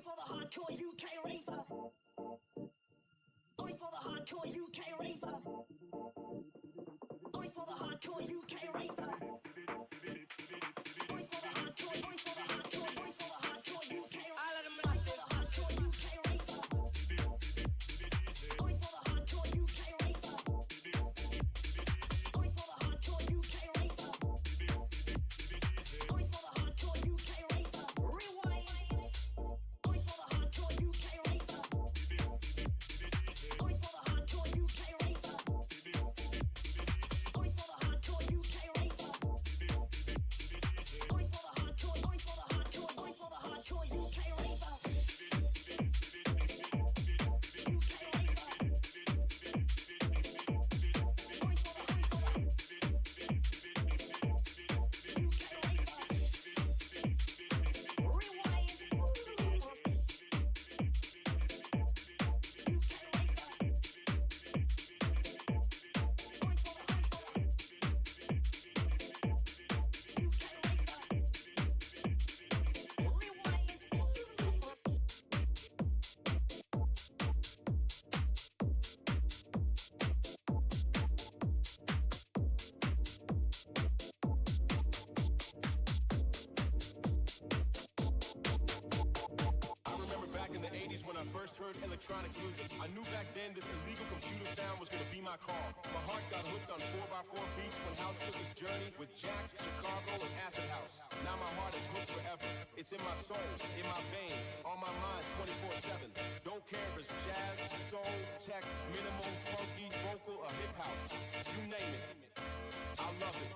for the hardcore UK raver. Only for the hardcore UK raver. Only for the hardcore UK raver. Only for the hardcore, only for the hardcore, only for the hardcore UK raver. Only for the hardcore UK raver. Only for the hardcore UK raver. Only for the hardcore UK raver. Only for the hardcore UK raver. Rewind. Only for the hardcore UK raver. Only for the hardcore UK raver. Only for the hardcore UK raver. Only for the hardcore, only for the hardcore, only for the hardcore UK raver. UK raver. Only for the hardcore. UK raver. Rewind. UK raver. Only for the hardcore. UK raver. Rewind. I remember back in the 80s when I first heard electronic music. I knew back then this illegal computer sound was gonna be my call. My heart got hooked on 4x4 beats when House took its journey with Jack, Chicago, and Acid House. Now my heart is hooked forever. It's in my soul, in my veins, on my mind 24/7. Don't care if it's jazz, soul, tech, minimal, funky, vocal, or hip house. You name it. I love it.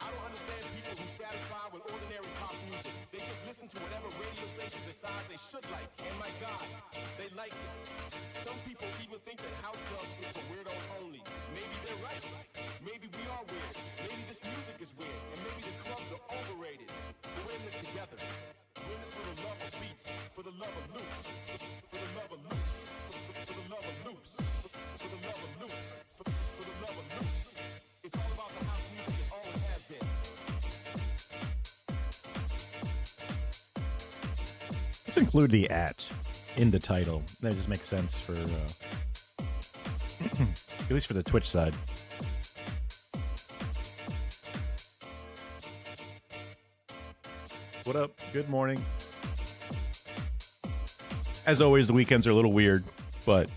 I don't understand people who satisfy with ordinary pop music. They just listen to whatever radio station decides they should like. And my God, they like it. Some people even think that house clubs is for weirdos only. Maybe they're right. Maybe we are weird. Maybe this music is weird. And maybe the clubs are overrated. But we're in this together. We're in this for the love of beats, for the love of loops, for the love of loops, for the love of loops, for the love of loops, for the love of loops. It's all about the house music it always has been. Let's include the at in the title. That just makes sense for, at least for the Twitch side. What up? Good morning. As always, the weekends are a little weird, but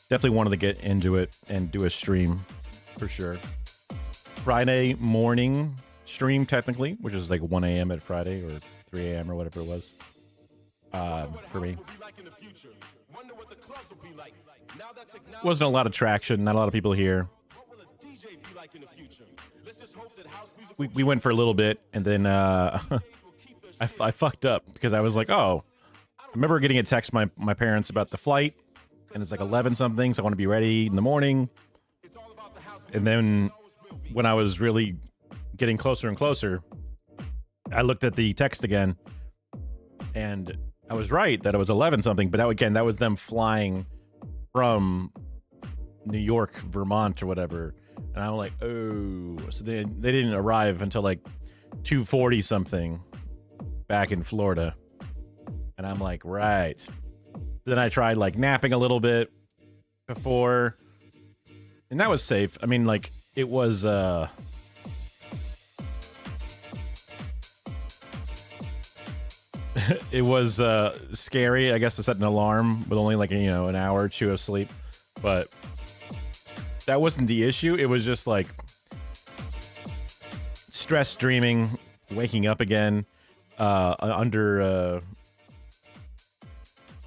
definitely wanted to get into it and do a stream for sure. Friday morning stream, technically, which is like 1 a.m. at Friday or 3 a.m. or whatever it was. For me. Wasn't a lot of traction, not a lot of people here. We went for a little bit, and then I fucked up because I was like, oh, I remember getting a text my parents about the flight, and it's like 11 something, so I want to be ready in the morning. And then when I was really getting closer and closer, I looked at the text again, and I was right that it was 11 something, but that was them flying from New York, Vermont, or whatever. And I'm like, oh, so they didn't arrive until like 2:40 something back in Florida. And I'm like, right. Then I tried like napping a little bit before, and that was safe. I mean, like it was it was scary, I guess, to set an alarm with only like an hour or two of sleep, but that wasn't the issue. It was just like stress dreaming, waking up again under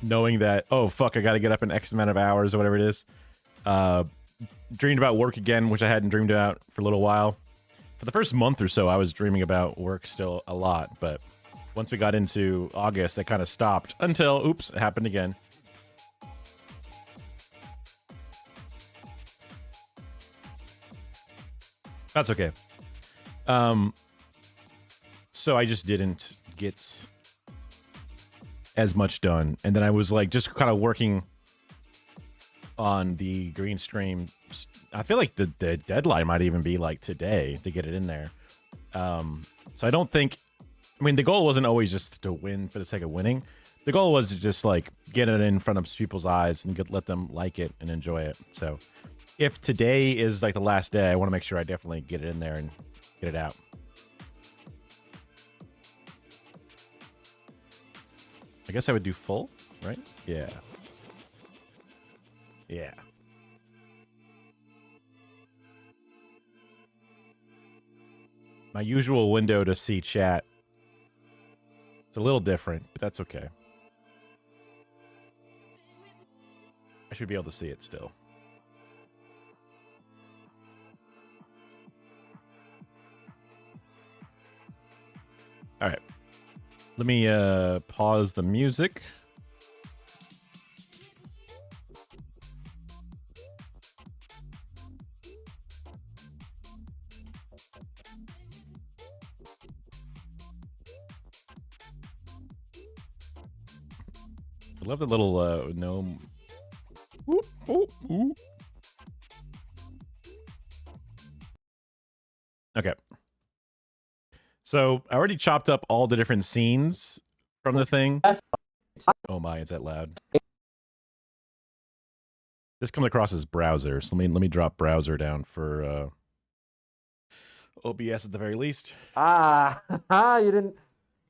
knowing that, oh fuck, I gotta get up in X amount of hours or whatever it is. Dreamed about work again, which I hadn't dreamed about for a little while. For the first month or so, I was dreaming about work still a lot, but once we got into August, that kind of stopped until, oops, it happened again. That's okay. So I just didn't get as much done. And then I was like just kind of working on the green stream. I feel like the deadline might even be like today to get it in there. So I don't think I mean, the goal wasn't always just to win for the sake of winning. The goal was to just like get it in front of people's eyes and let them like it and enjoy it. So if today is like the last day, I want to make sure I definitely get it in there and get it out. I guess I would do full, right? Yeah. Yeah. My usual window to see chat. It's a little different, but that's okay. I should be able to see it still. All right. Let me pause the music. I love the little gnome. Ooh, ooh, ooh. Okay. So I already chopped up all the different scenes from the thing. Oh my, is that loud? This comes across as browser, so let me drop browser down for OBS at the very least. You didn't.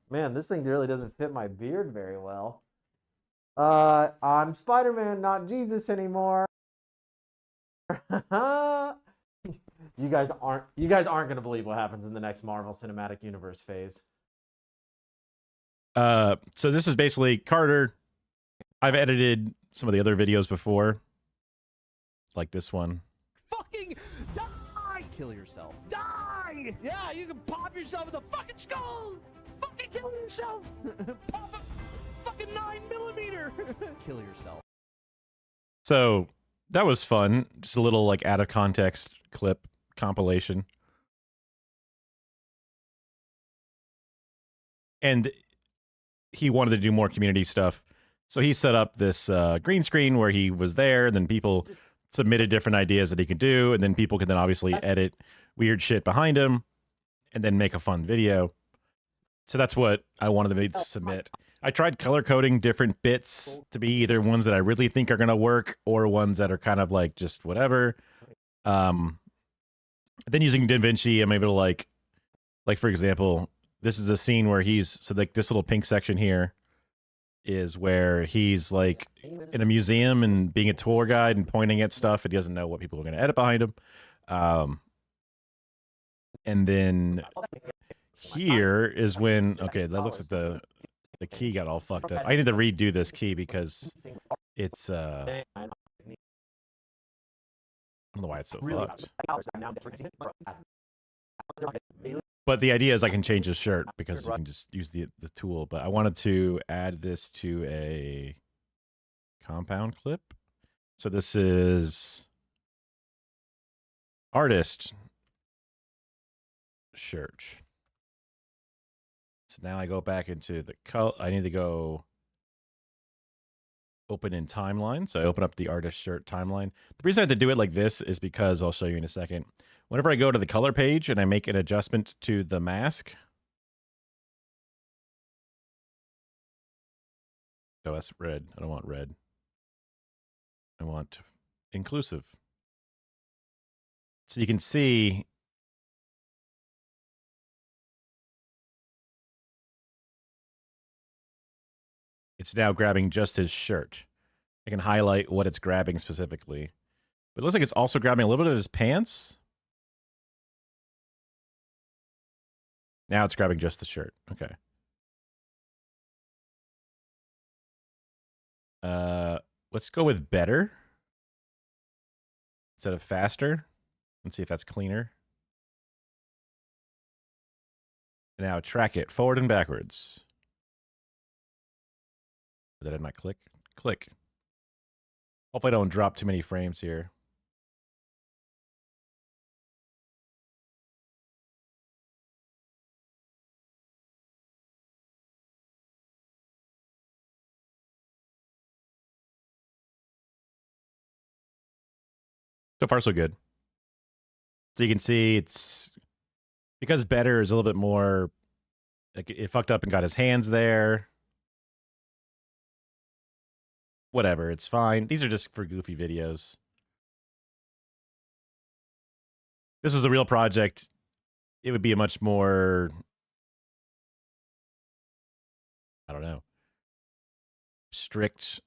Man, this thing really doesn't fit my beard very well. I'm Spider-Man, not Jesus anymore. You guys aren't gonna believe what happens in the next Marvel Cinematic Universe phase. So this is basically Carter. I've edited some of the other videos before, like this one. Fucking die! Kill yourself. Die! Yeah, you can pop yourself in the fucking skull! Fucking kill yourself! Pop a fucking 9mm! Kill yourself. So that was fun. Just a little like out of context clip compilation. And he wanted to do more community stuff. So he set up this green screen where he was there, and then people submitted different ideas that he could do, and then people could then obviously edit weird shit behind him and then make a fun video. So that's what I wanted to submit. I tried color coding different bits to be either ones that I really think are going to work or ones that are kind of like just whatever. Then using DaVinci, I'm able to like for example, this is a scene where so like this little pink section here is where he's like in a museum and being a tour guide and pointing at stuff, and he doesn't know what people are going to edit behind him. And then here is when, okay, that looks like the key got all fucked up. I need to redo this key because it's I don't know why it's so fucked. But the idea is I can change his shirt because you can just use the tool. But I wanted to add this to a compound clip. So this is artist shirt. So now I go back into the color. I need to go open in timeline. So I open up the artist shirt timeline. The reason I have to do it like this is because I'll show you in a second. Whenever I go to the color page and I make an adjustment to the mask. Oh, that's red. I don't want red. I want inclusive. So you can see it's now grabbing just his shirt. I can highlight what it's grabbing specifically. But it looks like it's also grabbing a little bit of his pants. Now it's grabbing just the shirt. Okay. Let's go with better instead of faster. Let's see if that's cleaner. And now track it forward and backwards. Did I not click? Click. Hopefully I don't drop too many frames here. So far, so good. So you can see it's because better is a little bit more Like it fucked up and got his hands there. Whatever, it's fine. These are just for goofy videos. This is a real project. It would be a much more, I don't know, strict.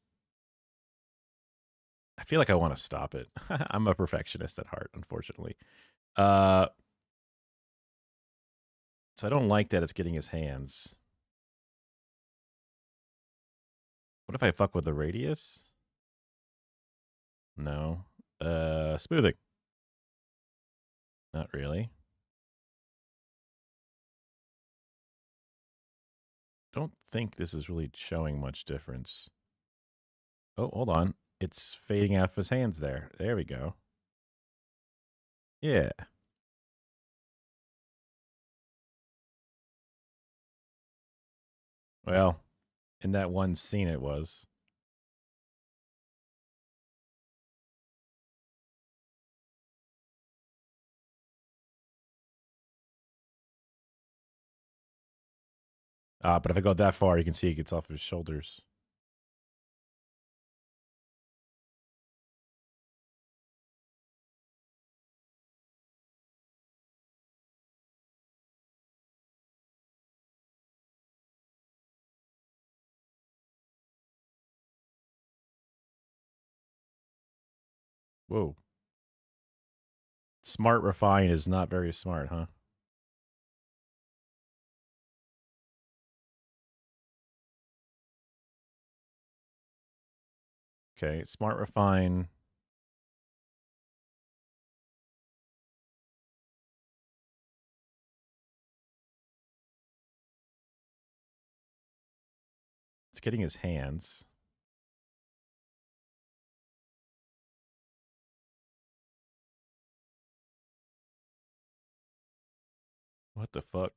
I feel like I want to stop it. I'm a perfectionist at heart, unfortunately. So I don't like that it's getting his hands. What if I fuck with the radius? No. Smoothing. Not really. Don't think this is really showing much difference. Oh, hold on. It's fading out of his hands there. There we go. Yeah. Well, in that one scene it was. But if I go that far, you can see it gets off his shoulders. Whoa. Smart refine is not very smart, huh? Okay, smart refine. It's getting his hands. What the fuck?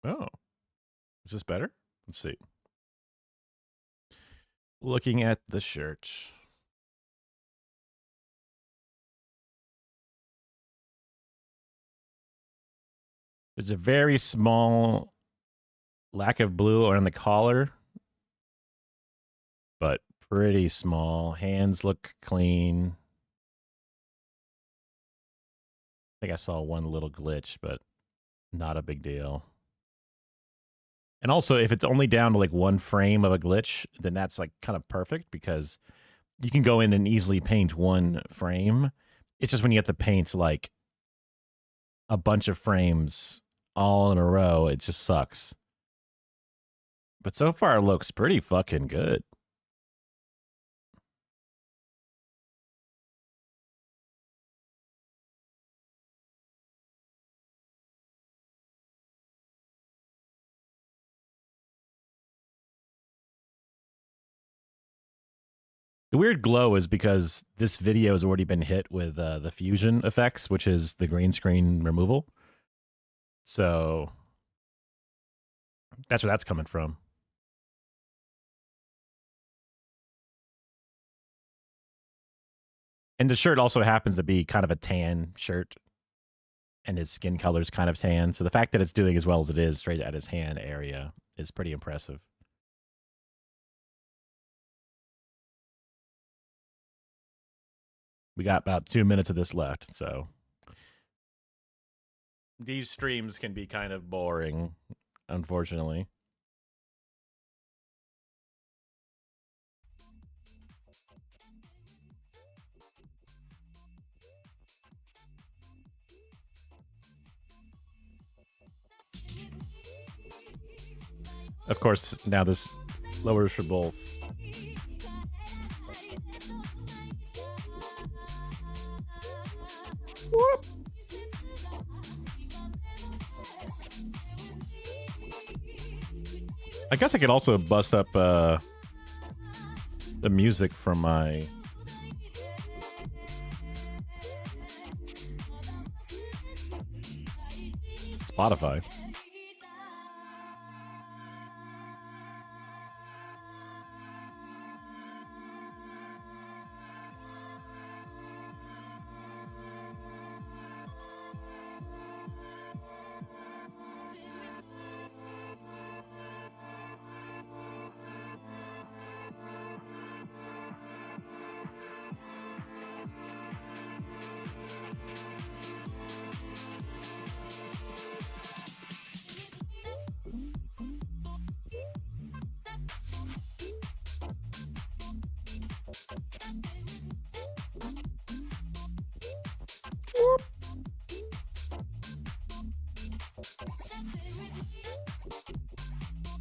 Oh. Is this better? Let's see. Looking at the shirt. There's a very small lack of blue on the collar, but pretty small. Hands look clean. I think I saw one little glitch, but not a big deal. And also, if it's only down to like one frame of a glitch, then that's like kind of perfect because you can go in and easily paint one frame. It's just when you have to paint like a bunch of frames all in a row, it just sucks. But so far, it looks pretty fucking good. The weird glow is because this video has already been hit with the fusion effects, which is the green screen removal. So that's where that's coming from. And the shirt also happens to be kind of a tan shirt, and his skin color is kind of tan. So the fact that it's doing as well as it is straight at his hand area is pretty impressive. We got about 2 minutes of this left, so these streams can be kind of boring, unfortunately. Of course, now this lowers for both. Whoop. I guess I could also bust up the music from my Spotify.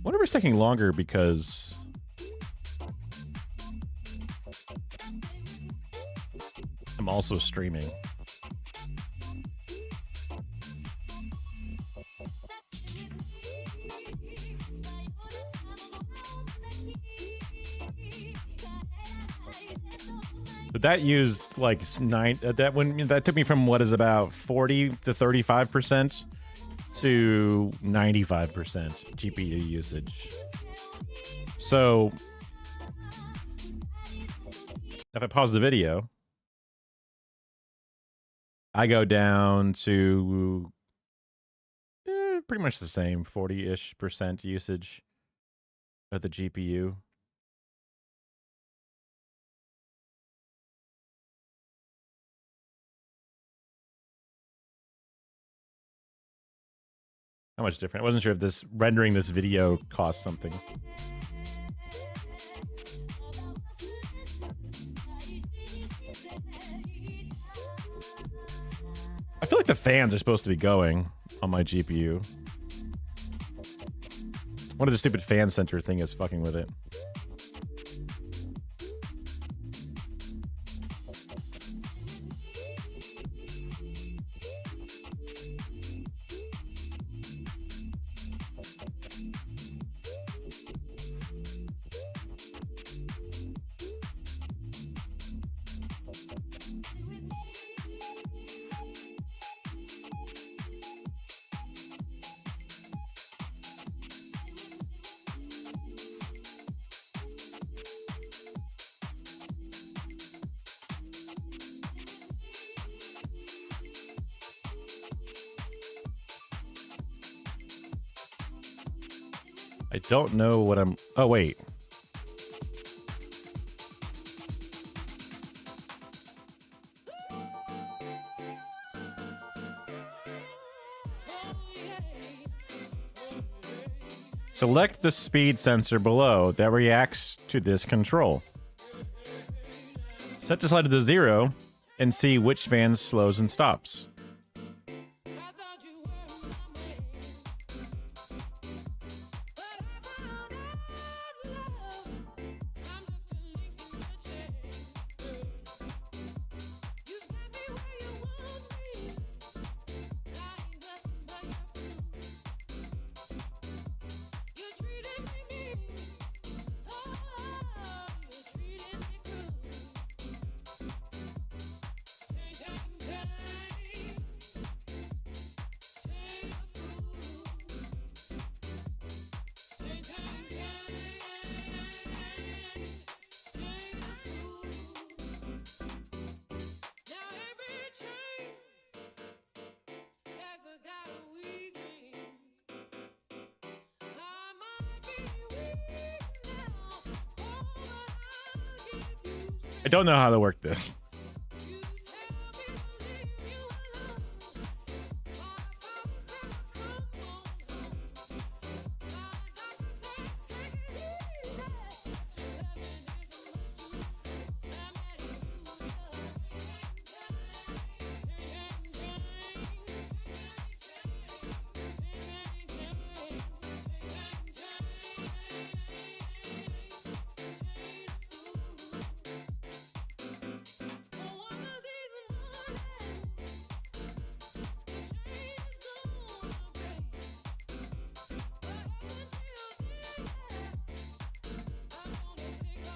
Wonder if it's taking longer because I'm also streaming. But that used like that took me from what is about 40 to 35% to 95% GPU usage. So if I pause the video, I go down to pretty much the same 40-ish% usage of the GPU. How much different? I wasn't sure if this rendering this video cost something. I feel like the fans are supposed to be going on my GPU. One of the stupid fan center thing is fucking with it. I don't know what I'm... Oh, wait. Select the speed sensor below that reacts to this control. Set the slider to 0 and see which fan slows and stops. I don't know how to work this.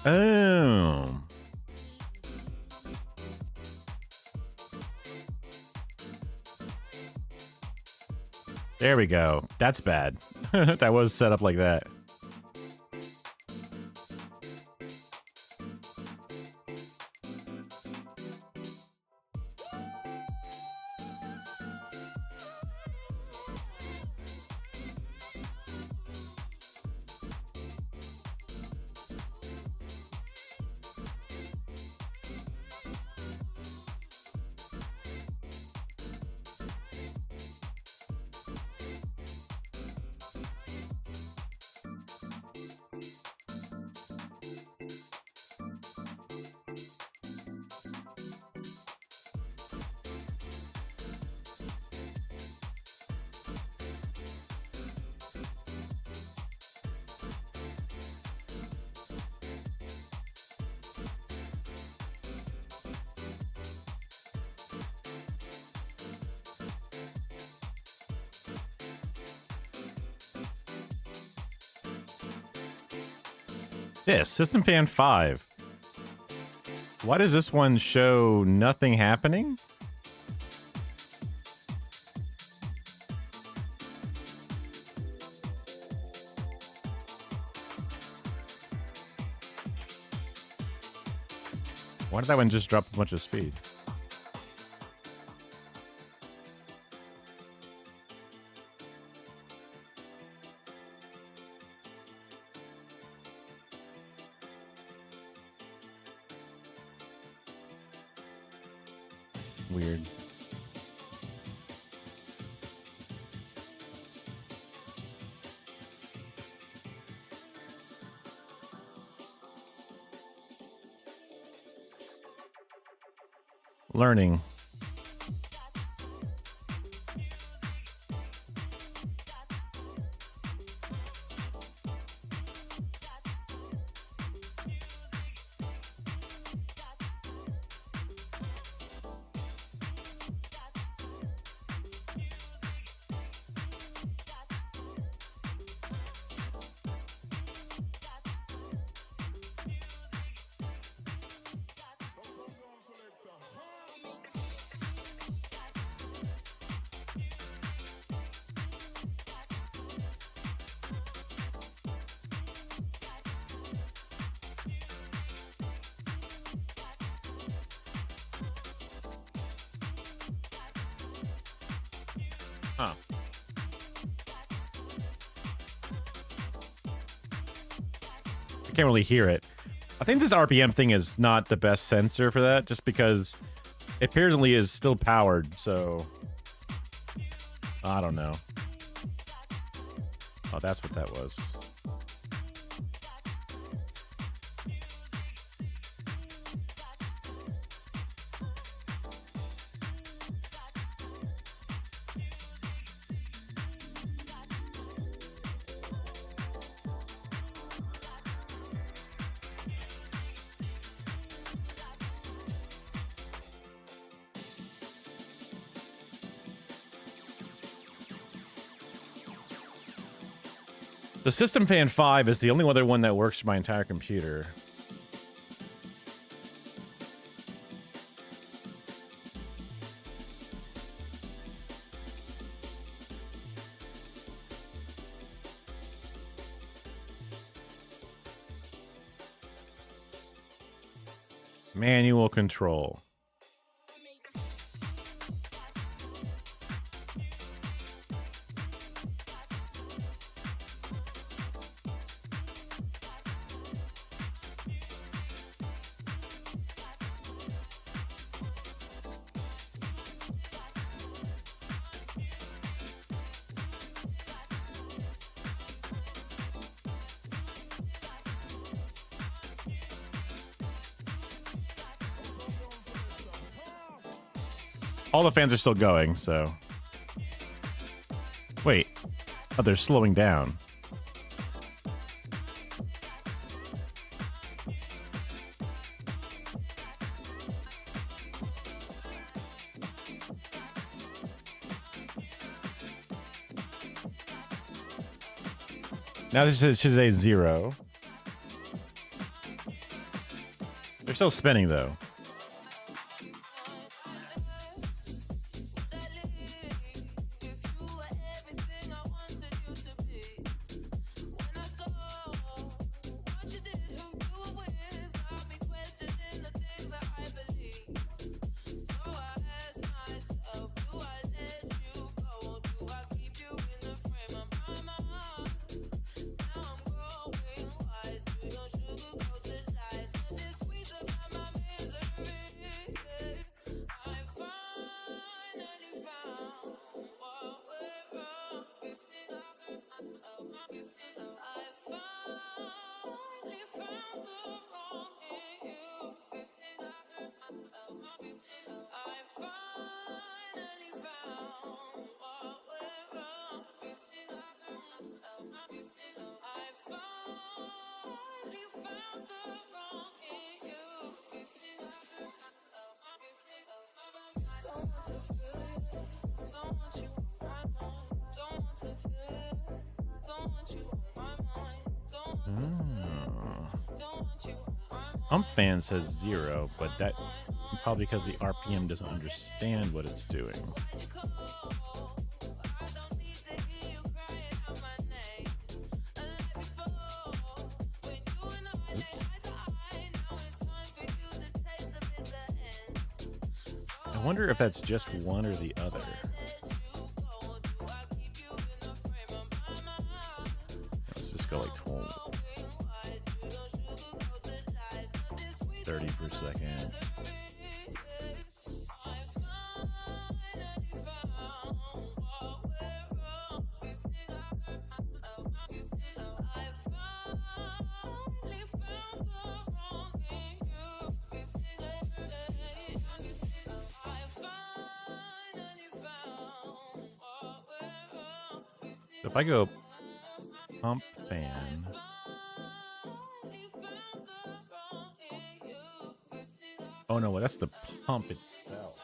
Oh. There we go. That's bad. That was set up like that. This System Fan 5. Why does this one show nothing happening? Why did that one just drop a bunch of speed? Weird. Learning. Huh. I can't really hear it. I think this RPM thing is not the best sensor for that, just because it apparently is still powered, so I don't know. Oh, that's what that was. The System Fan 5 is the only other one that works for my entire computer. Manual control. All the fans are still going, so... Wait. Oh, they're slowing down. Now this should say 0. They're still spinning, though. Pump fan says 0, but that probably because the RPM doesn't understand what it's doing. I wonder if that's just one or the other. Let's just go like 30 per second. So if I go pump fan, oh no, that's the pump itself.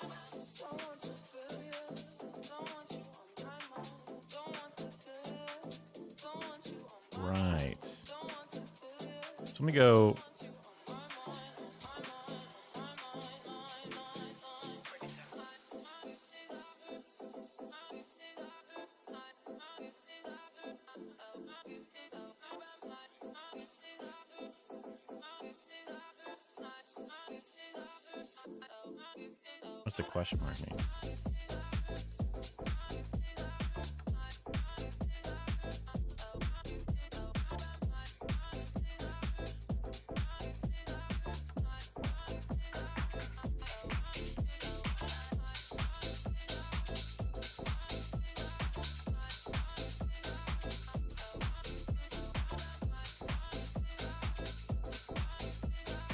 Right. So let me go. What's the question mark mean?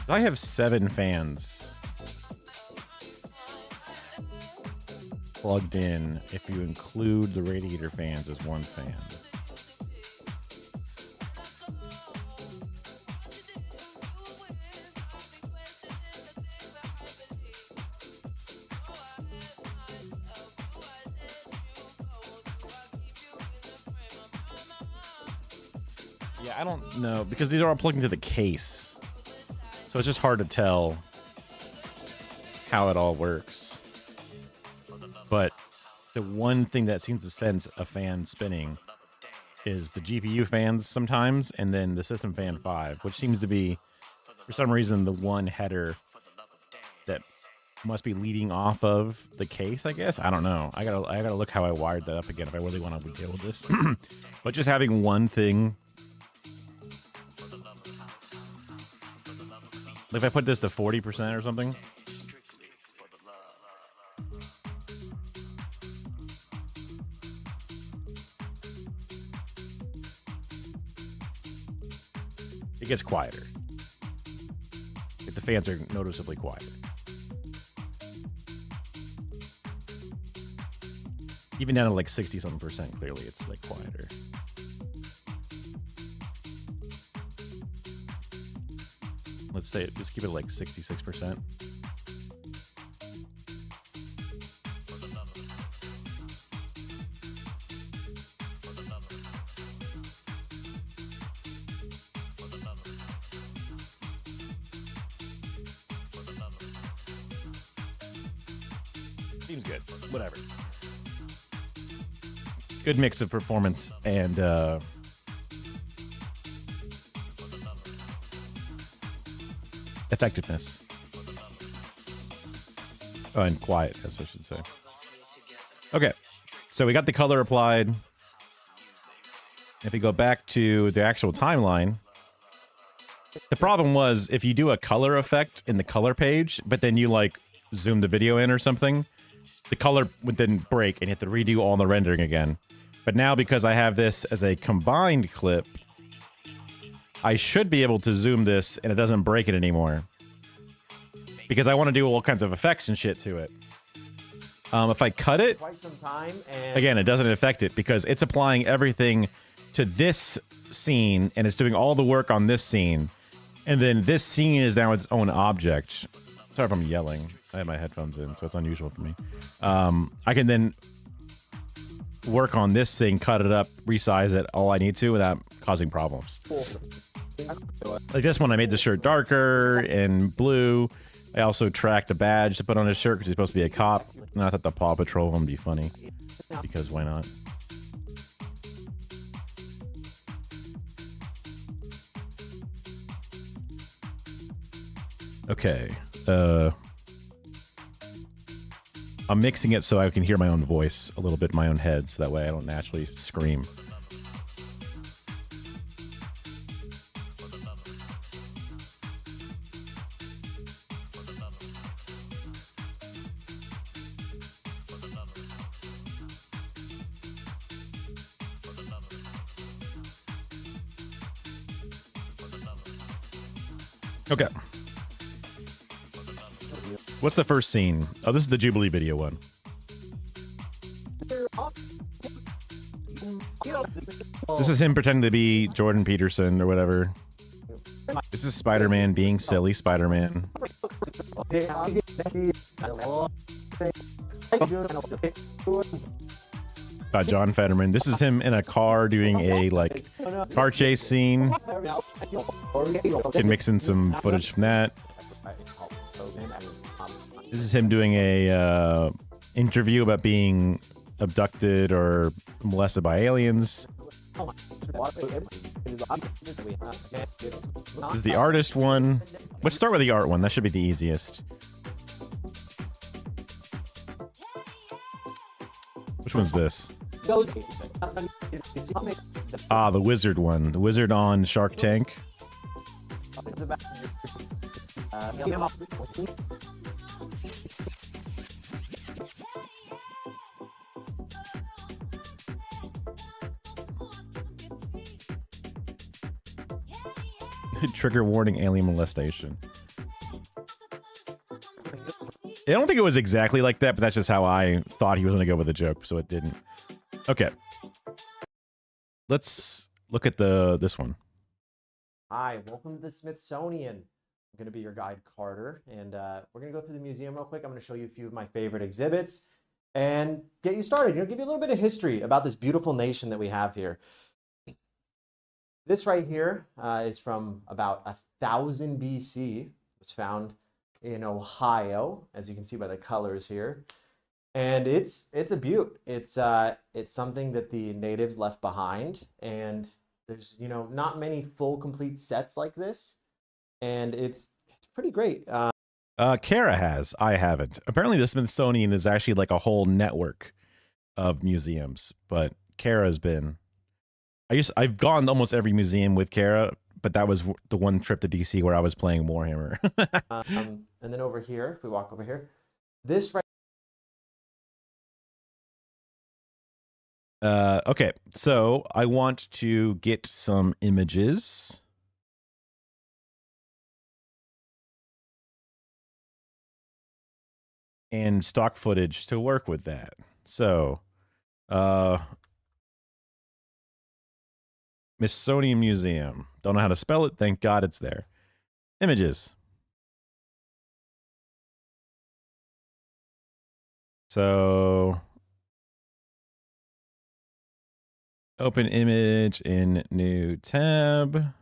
I have 7 fans plugged in if you include the radiator fans as one fan. Yeah, I don't know because these are all plugged into the case. So it's just hard to tell how it all works. But the one thing that seems to sense a fan spinning is the GPU fans sometimes, and then the system fan 5, which seems to be, for some reason, the one header that must be leading off of the case, I guess. I don't know. I gotta look how I wired that up again if I really want to deal with this. But just having one thing. If I put this to 40% or something. It gets quieter. If the fans are noticeably quieter. Even down to like 60-something%, clearly it's like quieter. Let's say just keep it like 66%. Seems good. Whatever. Good mix of performance and effectiveness. Oh, and quiet, as I should say. Okay, so we got the color applied. If we go back to the actual timeline, the problem was if you do a color effect in the color page, but then you like zoom the video in or something, the color would then break and you have to redo all the rendering again. But now because I have this as a combined clip, I should be able to zoom this and it doesn't break it anymore. Because I want to do all kinds of effects and shit to it. If I cut it, Quite some time, and again, it doesn't affect it because it's applying everything to this scene and it's doing all the work on this scene. And then this scene is now its own object. Sorry if I'm yelling. I have my headphones in, so it's unusual for me. I can then work on this thing, cut it up, resize it all I need to without causing problems. cool. Like this one, I made the shirt darker and blue. I also tracked a badge to put on his shirt because he's supposed to be a cop. And I thought the Paw Patrol one would be funny. Because why not? Okay. I'm mixing it so I can hear my own voice a little bit in my own head, so that way I don't naturally scream. Okay. What's the first scene? Oh, this is the Jubilee video one. This is him pretending to be Jordan Peterson or whatever. This is Spider-Man being silly Spider-Man. John Fetterman. This is him in a car doing a like car chase scene. Can mix in some footage from that. This is him doing a interview about being abducted or molested by aliens. This is the artist one. Let's start with the art one. That should be the easiest. Which one's this? Ah, the wizard one. The wizard on Shark Tank. Trigger warning, alien molestation. I don't think it was exactly like that, but that's just how I thought he was going to go with the joke, so it didn't. Okay. Let's look at this one. Hi, welcome to the Smithsonian. I'm going to be your guide, Carter, and we're going to go through the museum real quick. I'm going to show you a few of my favorite exhibits and get you started. Give you a little bit of history about this beautiful nation that we have here. This right here is from about 1000 BC. It was found in Ohio, as you can see by the colors here. And it's a beaut. It's something that the natives left behind, and there's not many full complete sets like this, and it's pretty great. Kara has. I haven't. Apparently, the Smithsonian is actually like a whole network of museums, but Kara's been. I've gone to almost every museum with Kara, but that was the one trip to DC where I was playing Warhammer. And then over here, if we walk over here, this right. Okay, so I want to get some images. And stock footage to work with that. So, Smithsonian Museum. Don't know how to spell it. Thank God it's there. Images. So, open image in new tab.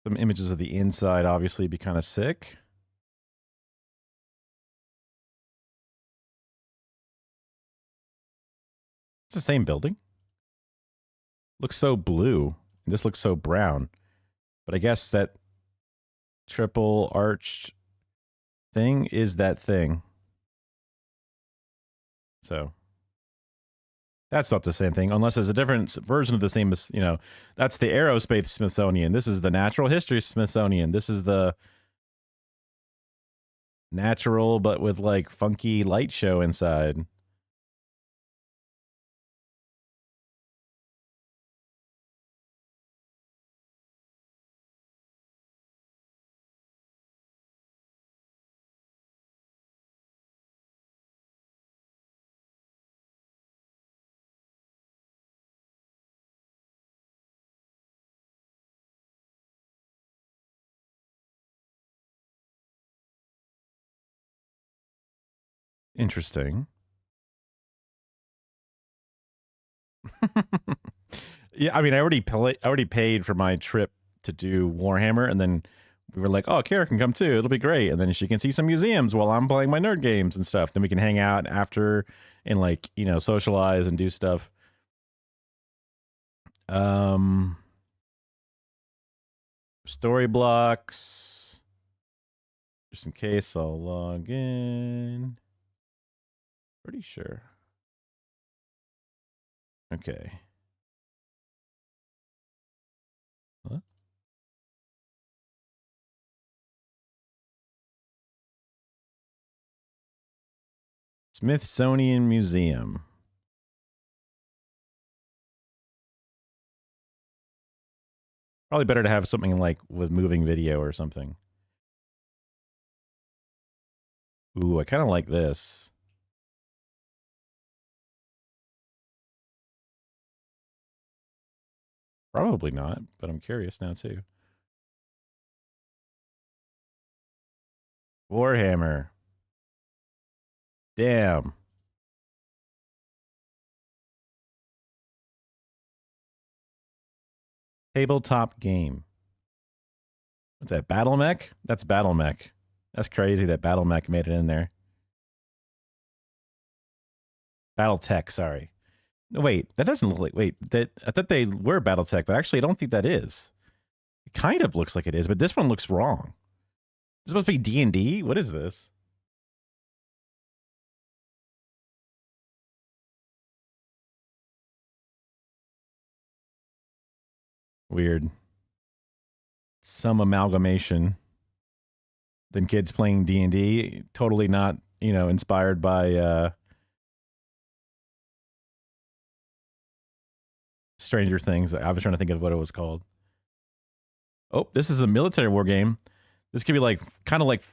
Some images of the inside obviously be kind of sick. It's the same building. Looks so blue. This looks so brown. But I guess that triple arched thing is that thing. So that's not the same thing, unless there's a different version of the same, that's the Aerospace Smithsonian. This is the Natural History Smithsonian. This is the natural, but with like funky light show inside. Interesting. Yeah, I mean, I already paid for my trip to do Warhammer, and then we were like, "Oh, Kara can come too. It'll be great." And then she can see some museums while I'm playing my nerd games and stuff. Then we can hang out after and like socialize and do stuff. Story blocks. Just in case, I'll log in. Pretty sure. Okay. What? Smithsonian Museum. Probably better to have something like with moving video or something. Ooh, I kind of like this. Probably not, but I'm curious now too. Warhammer. Damn. Tabletop game. What's that? Battle Mech? That's Battle Mech. That's crazy that Battle Mech made it in there. Battle Tech, sorry. No, wait, that doesn't look like. Wait, that I thought they were Battle Tech, but actually, I don't think that is. It kind of looks like it is, but this one looks wrong. It's supposed to be D&D. What is this? Weird. Some amalgamation. Then kids playing D&D, totally not, inspired by Stranger Things. I was trying to think of what it was called. Oh, this is a military war game. This could be like kind of like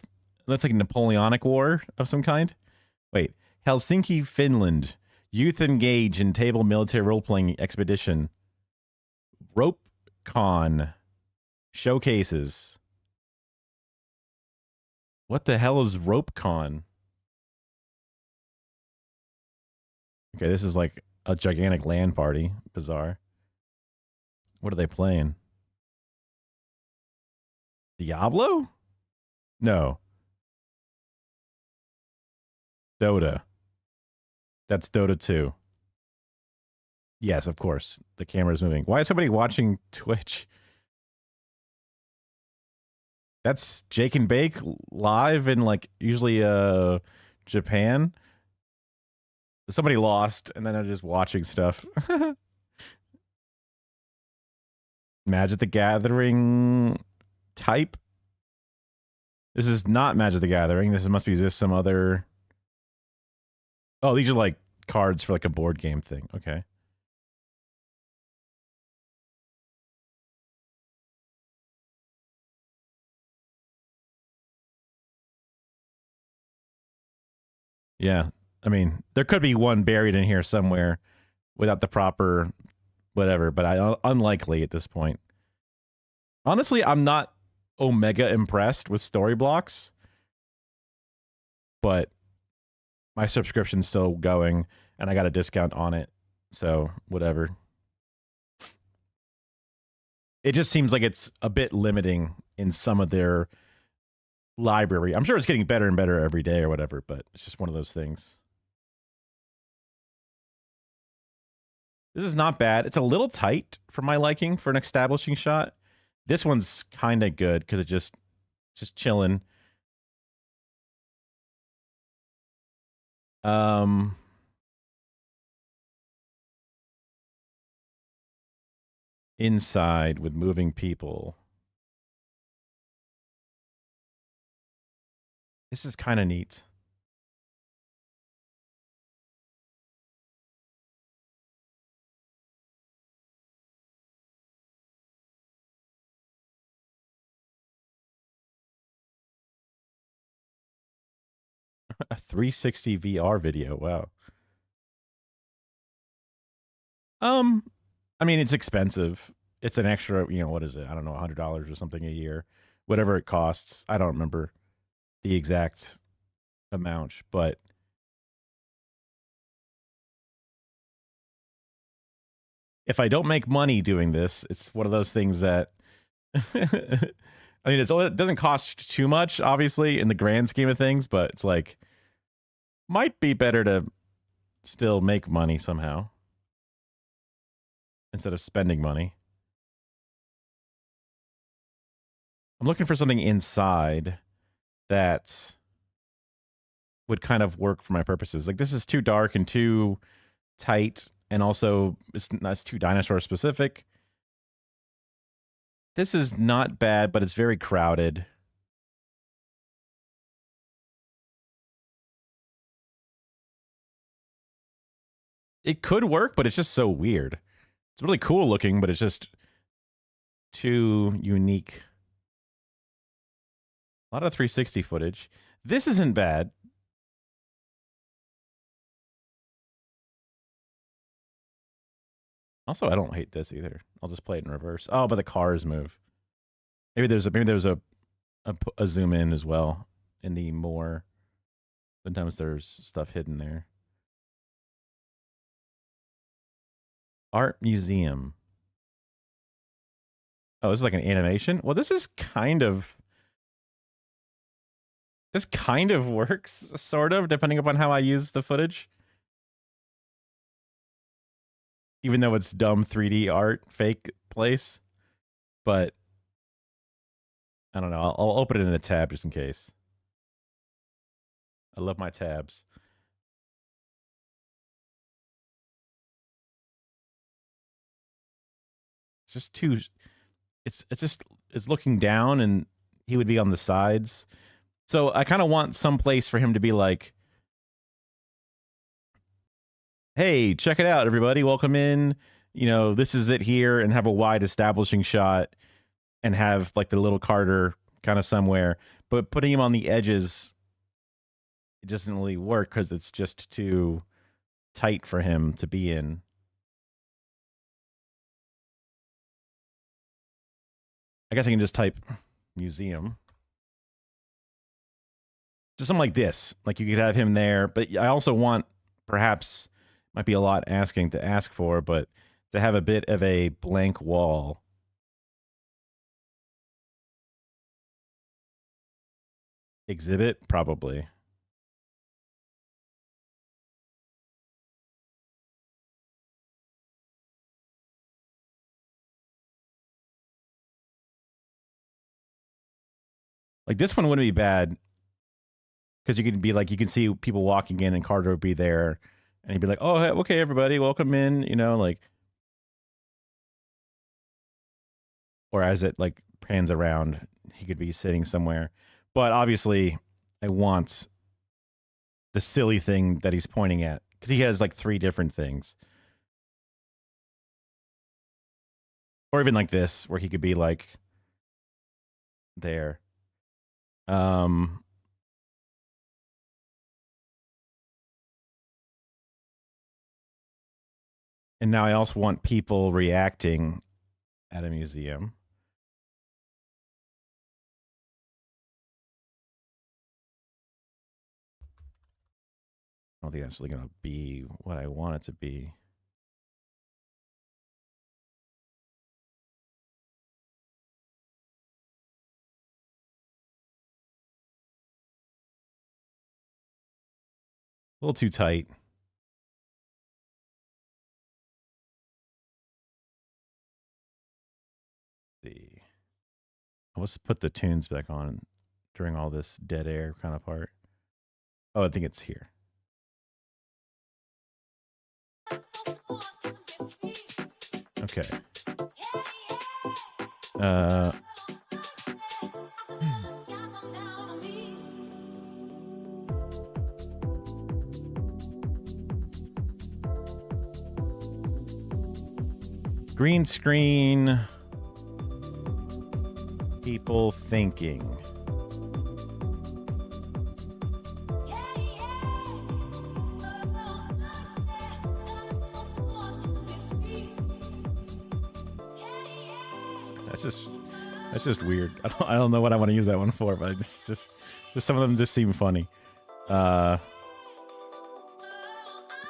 that's like a Napoleonic War of some kind. Wait, Helsinki, Finland. Youth engage in table military role-playing expedition. RopeCon showcases. What the hell is RopeCon? Okay, this is like a gigantic LAN party. Bizarre. What are they playing? Diablo? No. Dota. That's Dota 2. Yes, of course. The camera's moving. Why is somebody watching Twitch? That's Jake and Bake live in like usually Japan. Somebody lost and then they're just watching stuff. Magic the Gathering type. This is not Magic the Gathering. This must be just some other. Oh, these are like cards for like a board game thing. Okay. Yeah. I mean, there could be one buried in here somewhere without the proper whatever, but unlikely at this point. Honestly, I'm not Omega impressed with story blocks, but my subscription's still going and I got a discount on it. So, whatever. It just seems like it's a bit limiting in some of their library. I'm sure it's getting better and better every day or whatever, but it's just one of those things. This is not bad. It's a little tight for my liking for an establishing shot. This one's kind of good because it just chilling. Inside with moving people. This is kind of neat. A 360 VR video. Wow. I mean, it's expensive. It's an extra, what is it? I don't know, $100 or something a year. Whatever it costs. I don't remember the exact amount, but if I don't make money doing this, it's one of those things that I mean, it doesn't cost too much, obviously, in the grand scheme of things, but it's like might be better to still make money somehow instead of spending money. I'm looking for something inside that would kind of work for my purposes. Like, this is too dark and too tight, and also it's too dinosaur specific. This is not bad, but it's very crowded. It could work, but it's just so weird. It's really cool looking, but it's just too unique. A lot of 360 footage. This isn't bad. Also, I don't hate this either. I'll just play it in reverse. Oh, but the cars move. Maybe there's a zoom in as well in the more. Sometimes there's stuff hidden there. Art museum. Oh, this is like an animation? Well, this kind of works, sort of, depending upon how I use the footage. Even though it's dumb 3D art, fake place. But I don't know. I'll open it in a tab just in case. I love my tabs. It's just too... It's looking down and he would be on the sides. So I kind of want some place for him to be like, hey, check it out, everybody. Welcome in. You know, this is it here, and have a wide establishing shot and have like the little Carter kind of somewhere. But putting him on the edges, it doesn't really work because it's just too tight for him to be in. I guess I can just type museum. So something like this. Like you could have him there, but I also want, perhaps, might be a lot asking to ask for, but to have a bit of a blank wall. Exhibit? Probably. Like this one wouldn't be bad because you could be like, you can see people walking in and Carter would be there and he'd be like, oh, okay, everybody, welcome in, you know, like, or as it like pans around, he could be sitting somewhere. But obviously I want the silly thing that he's pointing at because he has like 3 different things. Or even like this, where he could be like there. And now I also want people reacting at a museum. I don't think that's really going to be what I want it to be. A little too tight. Let's see. Let's put the tunes back on during all this dead air kind of part. Oh, I think it's here. Okay. Green screen. People thinking. That's just weird. I don't know what I want to use that one for, but just some of them just seem funny.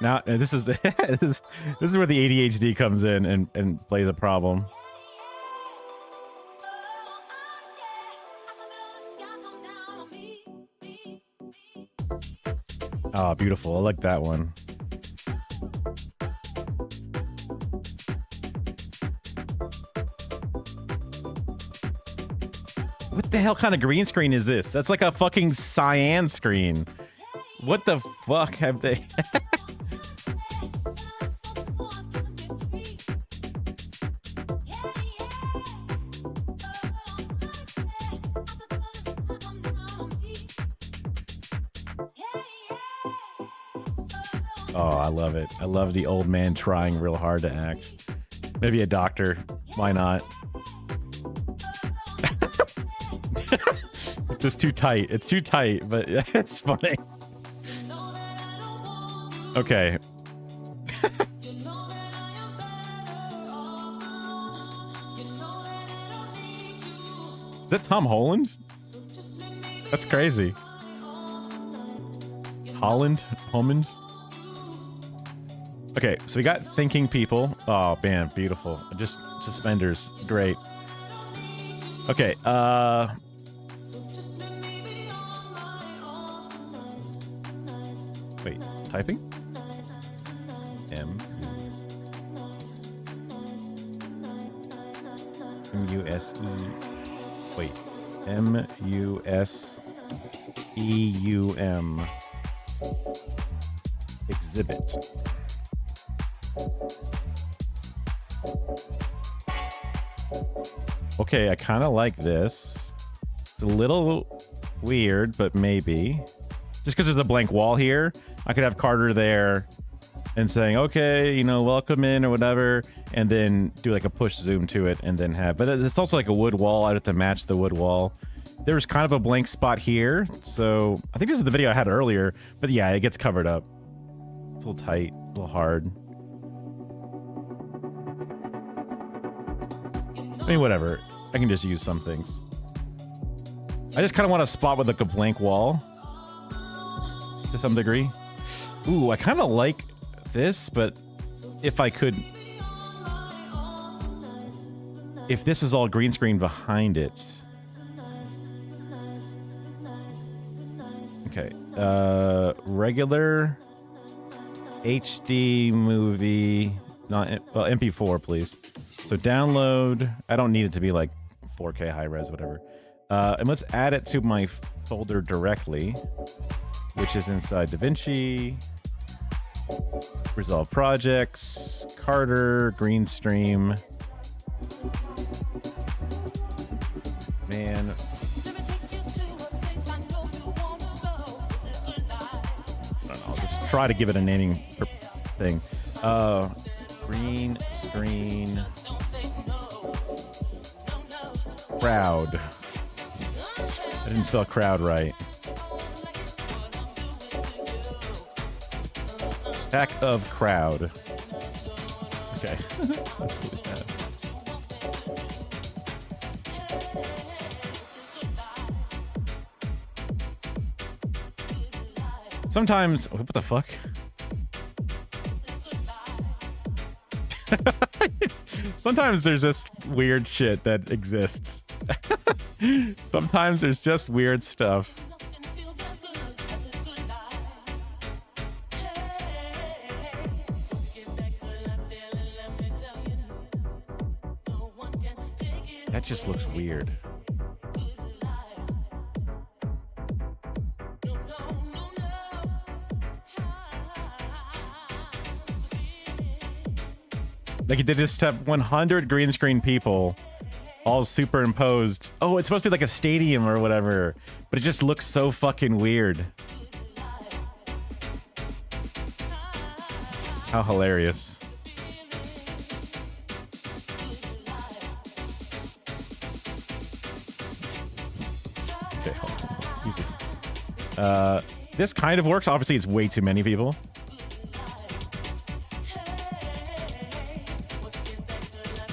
Now this is the this is where the ADHD comes in and plays a problem. Oh, beautiful. I like that one. What the hell kind of green screen is this? That's like a fucking cyan screen. What the fuck have they? Oh, I love it. I love the old man trying real hard to act. Maybe a doctor. Why not? It's just too tight. It's too tight, but it's funny. Okay. Is that Tom Holland? That's crazy. Holland? Okay, so we got thinking people. Oh, man, beautiful. Just suspenders. Great. Okay, wait, typing? M-U-S-E. Wait. M-U-S-E-U-M. Exhibit. Okay, I kind of like this. It's a little weird, but maybe. Just because there's a blank wall here, I could have Carter there and saying, okay, you know, welcome in or whatever, and then do like a push zoom to it and then have, but it's also like a wood wall. I'd have to match the wood wall. There's kind of a blank spot here. So I think this is the video I had earlier, but yeah, it gets covered up. It's a little tight, a little hard. I mean, whatever. I can just use some things. I just kind of want a spot with like a blank wall. To some degree. Ooh, I kind of like this, but if I could... If this was all green screen behind it... Okay. Regular... HD movie... Not... Well, MP4, please. So download... I don't need it to be like 4K high res, whatever. And let's add it to my folder directly, which is inside DaVinci, Resolve Projects, Carter, Greenstream. Man. I don't know, I'll just try to give it a naming thing. Green screen crowd. I didn't spell crowd right. Pack of crowd. Okay. That's what we have. Sometimes, what the fuck? Sometimes there's just weird shit that exists. Sometimes there's just weird stuff. That just looks weird. Like, they just have 100 green screen people all superimposed. Oh, it's supposed to be like a stadium or whatever, but it just looks so fucking weird. How hilarious. Okay, hold on. Easy. This kind of works. Obviously, it's way too many people.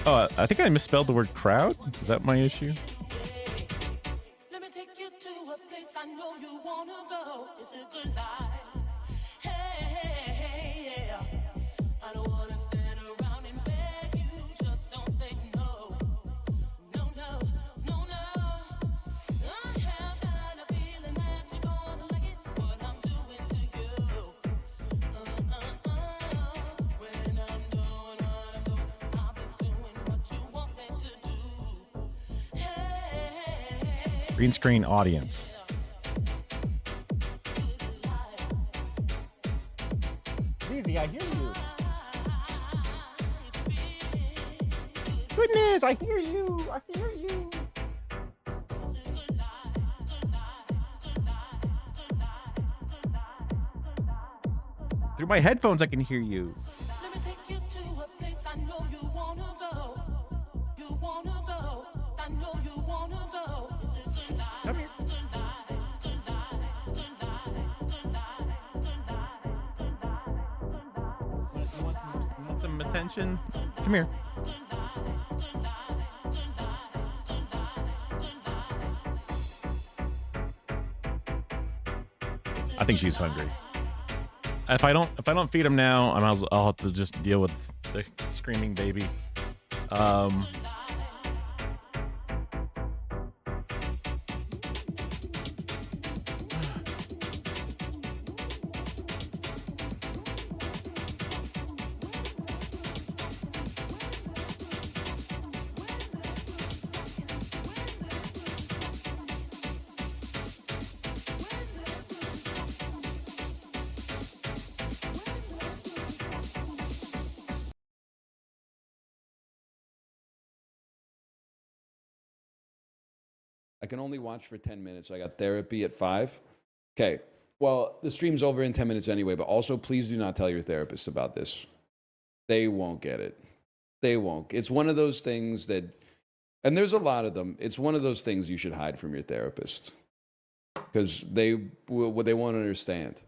Oh, I think I misspelled the word crowd. Is that my issue? Let me take you to a place I know you wanna go. It's a good life. Hey, hey, hey, Green screen audience. Easy, I hear you. Goodness, I hear you. I hear you. Through my headphones, I can hear you. Let me take you to a place I know you wanna go. You wanna go. I know you wanna go. This is good night. Come here. You want some attention? Come here. I think she's hungry. If I don't feed him now, I'll have to just deal with the screaming baby. I can only watch for 10 minutes. I got therapy at 5. Okay. Well, the stream's over in 10 minutes anyway, but also please do not tell your therapist about this. They won't get it. They won't. It's one of those things that, and there's a lot of them, it's one of those things you should hide from your therapist because they won't understand.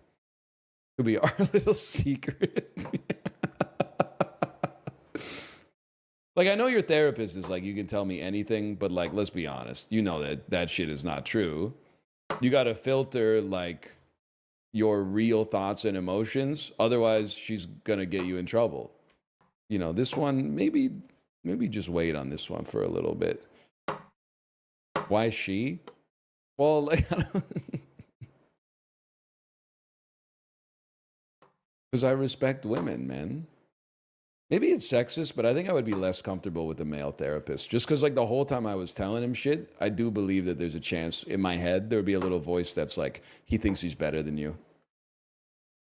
It'll be our little secret. Like, I know your therapist is like, you can tell me anything, but like, let's be honest. You know that that shit is not true. You got to filter like your real thoughts and emotions. Otherwise, she's going to get you in trouble. You know, this one, maybe just wait on this one for a little bit. Why she? Well, like, because I respect women, man. Maybe it's sexist, but I think I would be less comfortable with a male therapist. Just because, like, the whole time I was telling him shit, I do believe that there's a chance in my head there would be a little voice that's like, he thinks he's better than you.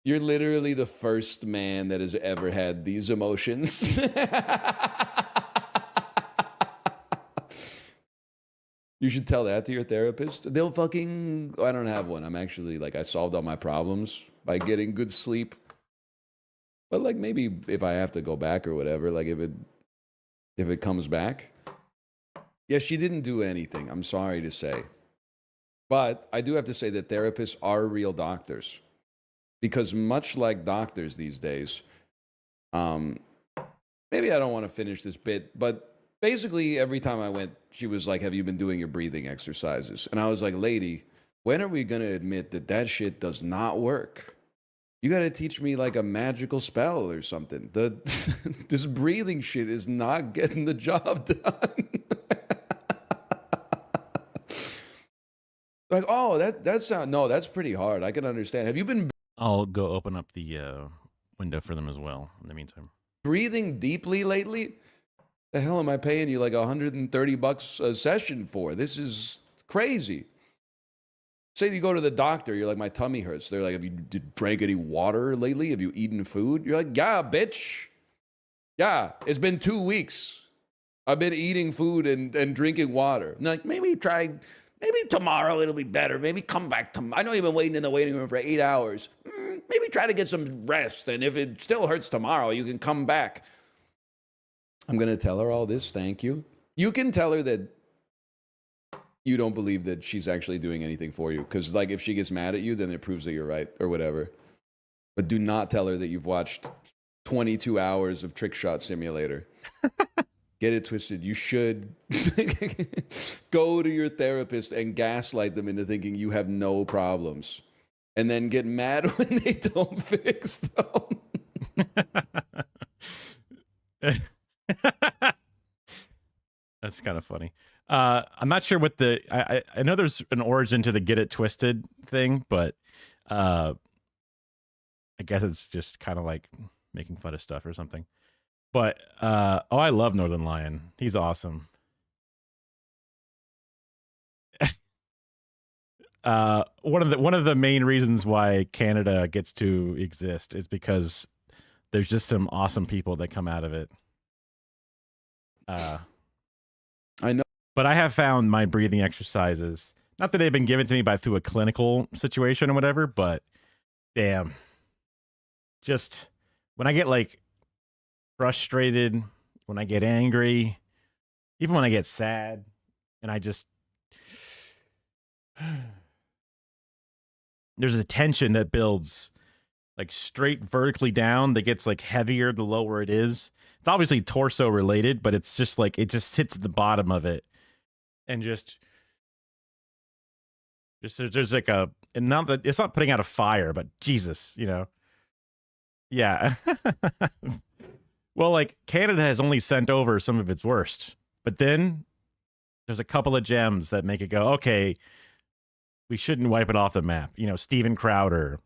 You're literally the first man that has ever had these emotions. You should tell that to your therapist. They'll fucking... I don't have one. I'm actually, like, I solved all my problems by getting good sleep. But like maybe if I have to go back or whatever, like if it comes back. Yeah, she didn't do anything. I'm sorry to say. But I do have to say that therapists are real doctors. Because much like doctors these days, maybe I don't want to finish this bit, but basically every time I went, she was like, have you been doing your breathing exercises? And I was like, lady, when are we going to admit that that shit does not work? You got to teach me like a magical spell or something. This breathing shit is not getting the job done. Like, oh, that's pretty hard. I can understand. Have you been I'll go open up the window for them as well in the meantime. breathing deeply lately? The hell am I paying you like $130 a session for? This is crazy. Say you go to the doctor, you're like, my tummy hurts. They're like, have you drank any water lately? Have you eaten food? You're like, yeah, bitch. Yeah, it's been 2 weeks. I've been eating food and drinking water. And like, maybe tomorrow it'll be better. Maybe come back tomorrow. I know you've been waiting in the waiting room for 8 hours. Maybe try to get some rest. And if it still hurts tomorrow, you can come back. I'm going to tell her all this. Thank you. You can tell her that you don't believe that she's actually doing anything for you. Because, like, if she gets mad at you, then it proves that you're right or whatever. But do not tell her that you've watched 22 hours of Trick Shot Simulator. Get it twisted. You should go to your therapist and gaslight them into thinking you have no problems. And then get mad when they don't fix them. That's kind of funny. I'm not sure what the I know there's an origin to the get it twisted thing, but I guess it's just kind of like making fun of stuff or something. But oh, I love Northern Lion. He's awesome. One of the main reasons why Canada gets to exist is because there's just some awesome people that come out of it. I know. But I have found my breathing exercises, not that they've been given to me by through a clinical situation or whatever, but damn, just when I get like frustrated, when I get angry, even when I get sad, and I just there's a tension that builds like straight vertically down that gets like heavier the lower it is. It's obviously torso related, but it's just like it just hits the bottom of it, and just there's like a, and not that it's not putting out a fire, but Jesus, you know, yeah. Well, like Canada has only sent over some of its worst, but then there's a couple of gems that make it go, okay, we shouldn't wipe it off the map. You know, Steven Crowder.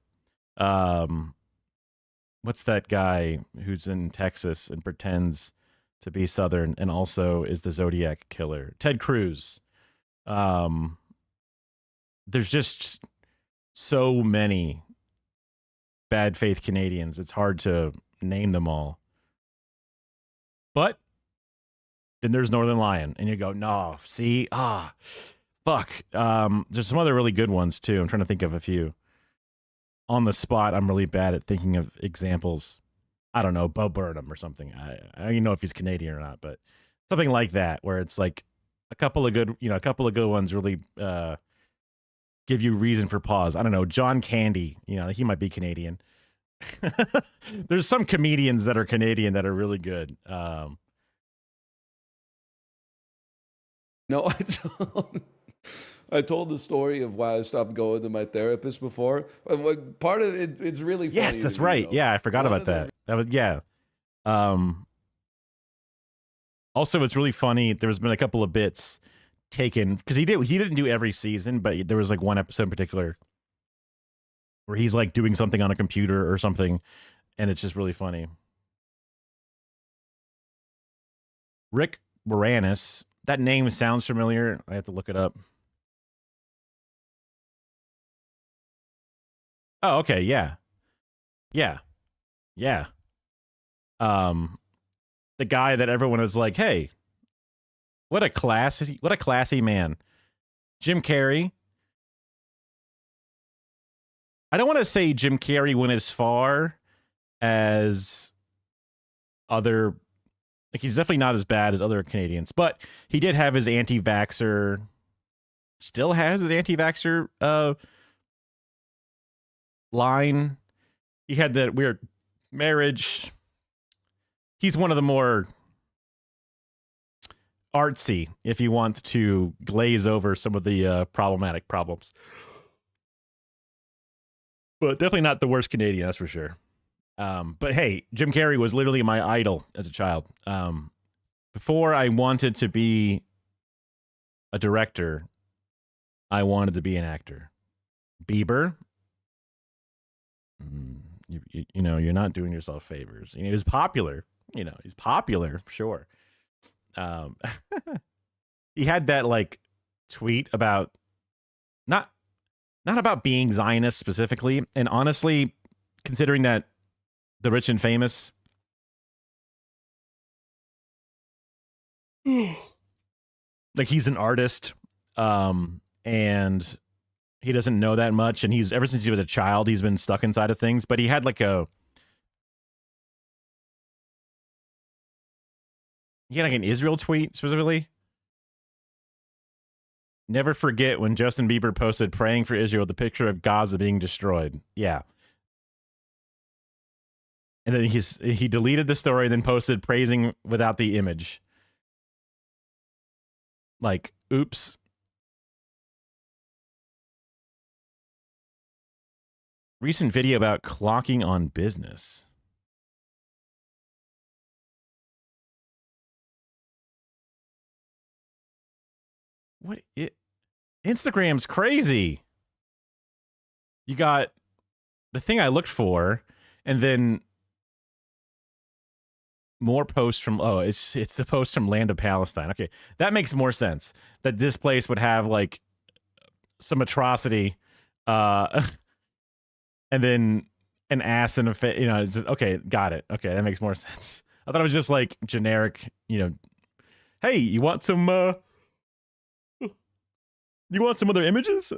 What's that guy who's in Texas and pretends to be Southern and also is the Zodiac killer? Ted Cruz. There's just so many bad faith Canadians. It's hard to name them all. But then there's Northern Lion, and you go, no, see, fuck. There's some other really good ones too. I'm trying to think of a few. On the spot, I'm really bad at thinking of examples. I don't know, Bo Burnham or something. I don't even know if he's Canadian or not, but something like that, where it's like a couple of good ones really give you reason for pause. I don't know, John Candy, he might be Canadian. There's some comedians that are Canadian that are really good. No, I told the story of why I stopped going to my therapist before. Part of it, it's really funny. Yes, that's right. Yeah, I forgot about that. That was, yeah. Also, it's really funny. There's been a couple of bits taken because he didn't do every season, but there was like one episode in particular where he's like doing something on a computer or something, and it's just really funny. Rick Moranis. That name sounds familiar. I have to look it up. Oh, okay, yeah. Yeah. The guy that everyone is like, hey, what a classy man. Jim Carrey. I don't want to say Jim Carrey went as far as other, like he's definitely not as bad as other Canadians, but he did have his anti-vaxxer, still has his anti-vaxxer line. He had that weird marriage. He's one of the more artsy, if you want to glaze over some of the problematic problems. But definitely not the worst Canadian, that's for sure. But hey, Jim Carrey was literally my idol as a child. Before I wanted to be a director, I wanted to be an actor. Bieber, you're not doing yourself favors. He was popular. He's popular, sure. He had that like tweet about not about being Zionist specifically, and honestly, considering that The Rich and Famous, like he's an artist, and he doesn't know that much, and he's ever since he was a child, he's been stuck inside of things. But he had like an Israel tweet specifically. Never forget when Justin Bieber posted praying for Israel, the picture of Gaza being destroyed. Yeah. And then he deleted the story and then posted praising without the image. Like, oops. Recent video about clocking on business. Instagram's crazy. You got the thing I looked for, and then more posts from it's the post from Land of Palestine. Okay, that makes more sense. That this place would have like some atrocity, and then an ass and a fit. You know, it's just, okay, got it. Okay, that makes more sense. I thought it was just like generic. You know, hey, you want some? You want some other images?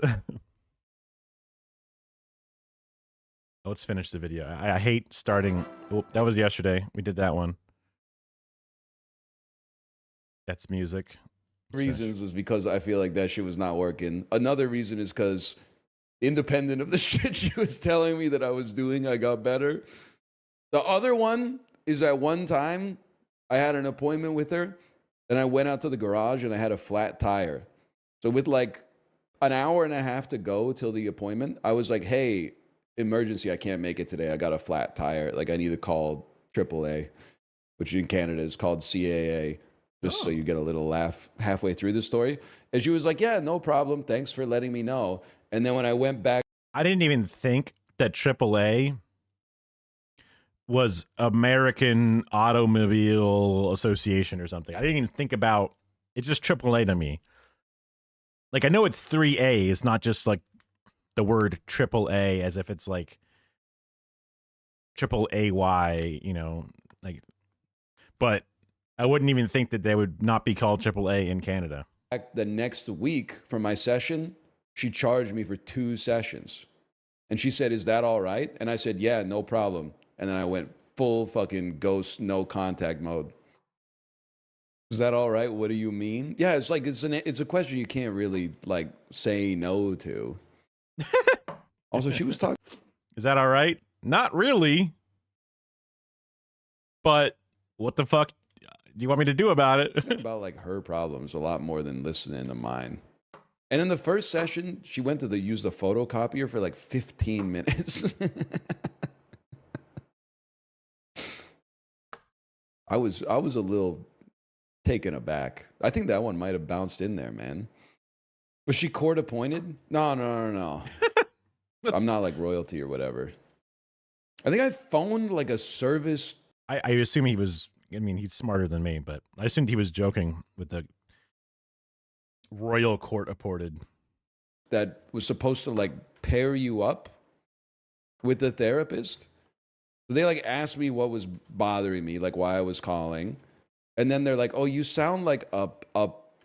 Let's finish the video. I hate starting. Oh, that was yesterday. We did that one. That's music. Reasons is because I feel like that shit was not working. Another reason is because independent of the shit she was telling me that I was doing, I got better. The other one is that one time I had an appointment with her and I went out to the garage and I had a flat tire. So with like an hour and a half to go till the appointment, I was like, hey, emergency, I can't make it today. I got a flat tire. Like I need to call AAA, which in Canada is called CAA. Just so you get a little laugh halfway through the story. And she was like, yeah, no problem. Thanks for letting me know. And then when I went back, I didn't even think that AAA was American Automobile Association or something. I didn't even think about it's just AAA to me. Like I know it's 3A. It's not just like the word AAA as if it's like AAY, you know, like, but I wouldn't even think that they would not be called AAA in Canada. the next week for my session, she charged me for 2 sessions. And she said, is that all right? And I said, yeah, no problem. And then I went full fucking ghost, no contact mode. Is that all right? What do you mean? Yeah, it's like, it's a question you can't really like say no to. Also, she was talking. Is that all right? Not really. But what the fuck do you want me to do about it? About like her problems a lot more than listening to mine. And in the first session, she went to use the photocopier for like 15 minutes. I was a little taken aback. I think that one might have bounced in there, man. Was she court appointed? No. I'm not like royalty or whatever. I think I phoned like a service. I assume he was, I mean, he's smarter than me, but I assumed he was joking with the royal court appointed. That was supposed to like pair you up with the therapist. So they like asked me what was bothering me, like why I was calling. And then they're like, oh, you sound like a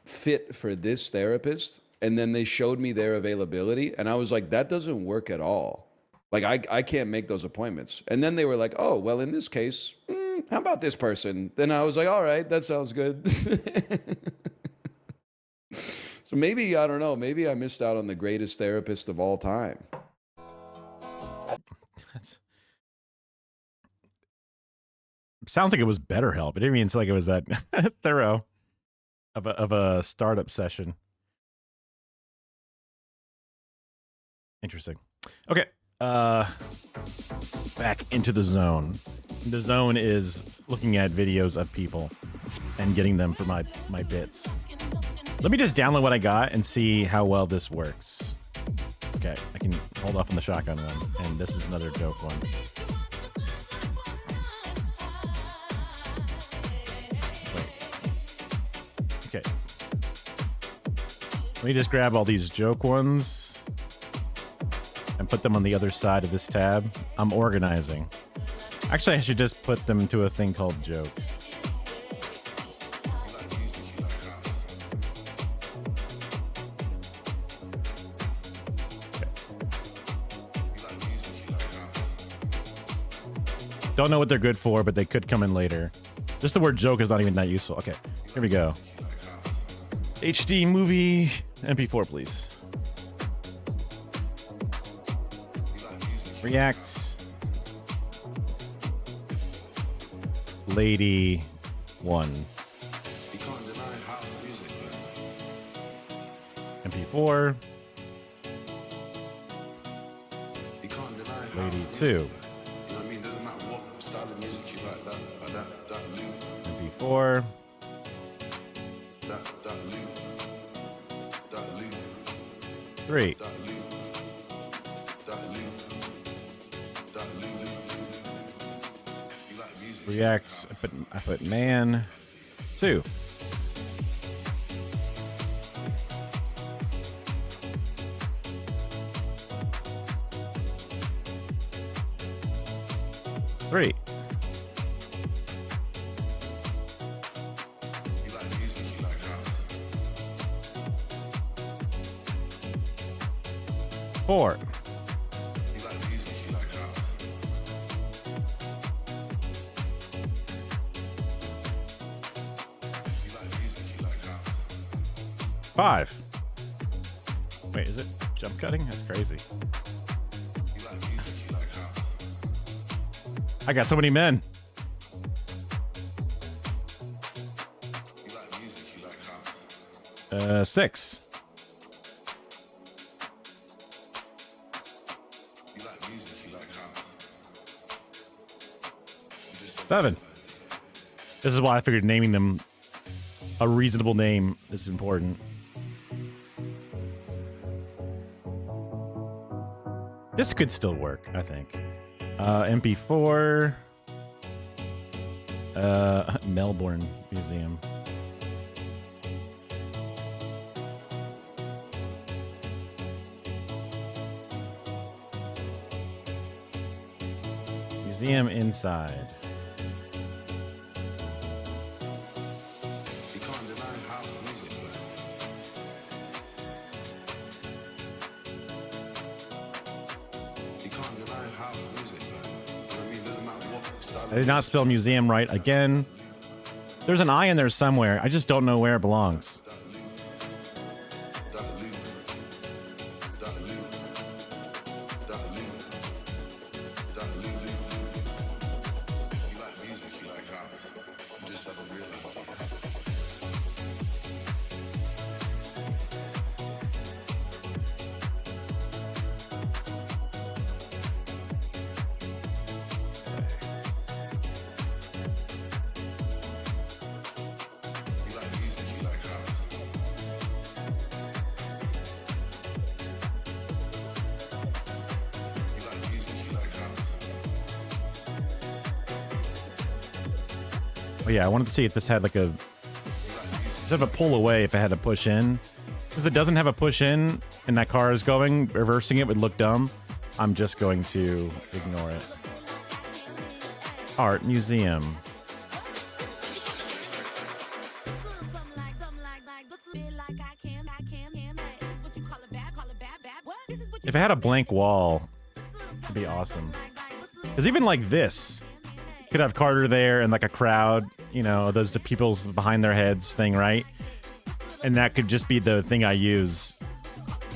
fit for this therapist. And then they showed me their availability. And I was like, that doesn't work at all. Like, I can't make those appointments. And then they were like, oh, well, in this case, how about this person? Then I was like, all right, that sounds good. So maybe, I don't know, maybe I missed out on the greatest therapist of all time. Sounds like it was BetterHelp. It didn't mean like it was that thorough of a startup session. Interesting. Okay. Back into the zone. The zone is looking at videos of people and getting them for my bits. Let me just download what I got and see how well this works. Okay, I can hold off on the shotgun one, and this is another joke one. Okay. Let me just grab all these joke ones and put them on the other side of this tab. I'm organizing. Actually, I should just put them into a thing called joke. Okay. Don't know what they're good for, but they could come in later. Just the word joke is not even that useful. Okay, here we go. HD movie MP4, please. React. Lady 1. MP4. Lady 2. MP4. Three. Reacts. I put man 2. 4. You like music, you like house. 5. Wait, is it jump cutting? That's crazy. You like music, you like house. I got so many men. You like music, you like house. 6. You like music, you like house. You just 7. This is why I figured naming them a reasonable name is important. This could still work, I think. MP4. Melbourne Museum. Museum inside. You can't deny house music, man. You can't deny house music, man. You know what I mean? Doesn't matter what style. I did not spell museum right again. There's an I in there somewhere. I just don't know where it belongs. That loop, that loop, that loop, that loop, loop. You like music, you like house. You just haven't realized it yet. You like music, you like house. You like music, you like house. Oh yeah, I wanted to see if this had like a instead of a pull away, if it had a push in. Because it doesn't have a push in and that car is going, reversing it would look dumb. I'm just going to ignore it. Art museum. If it had a blank wall, it'd be awesome. Because even like this could have Carter there and like a crowd, you know, those the people's behind their heads thing, right? And that could just be the thing I use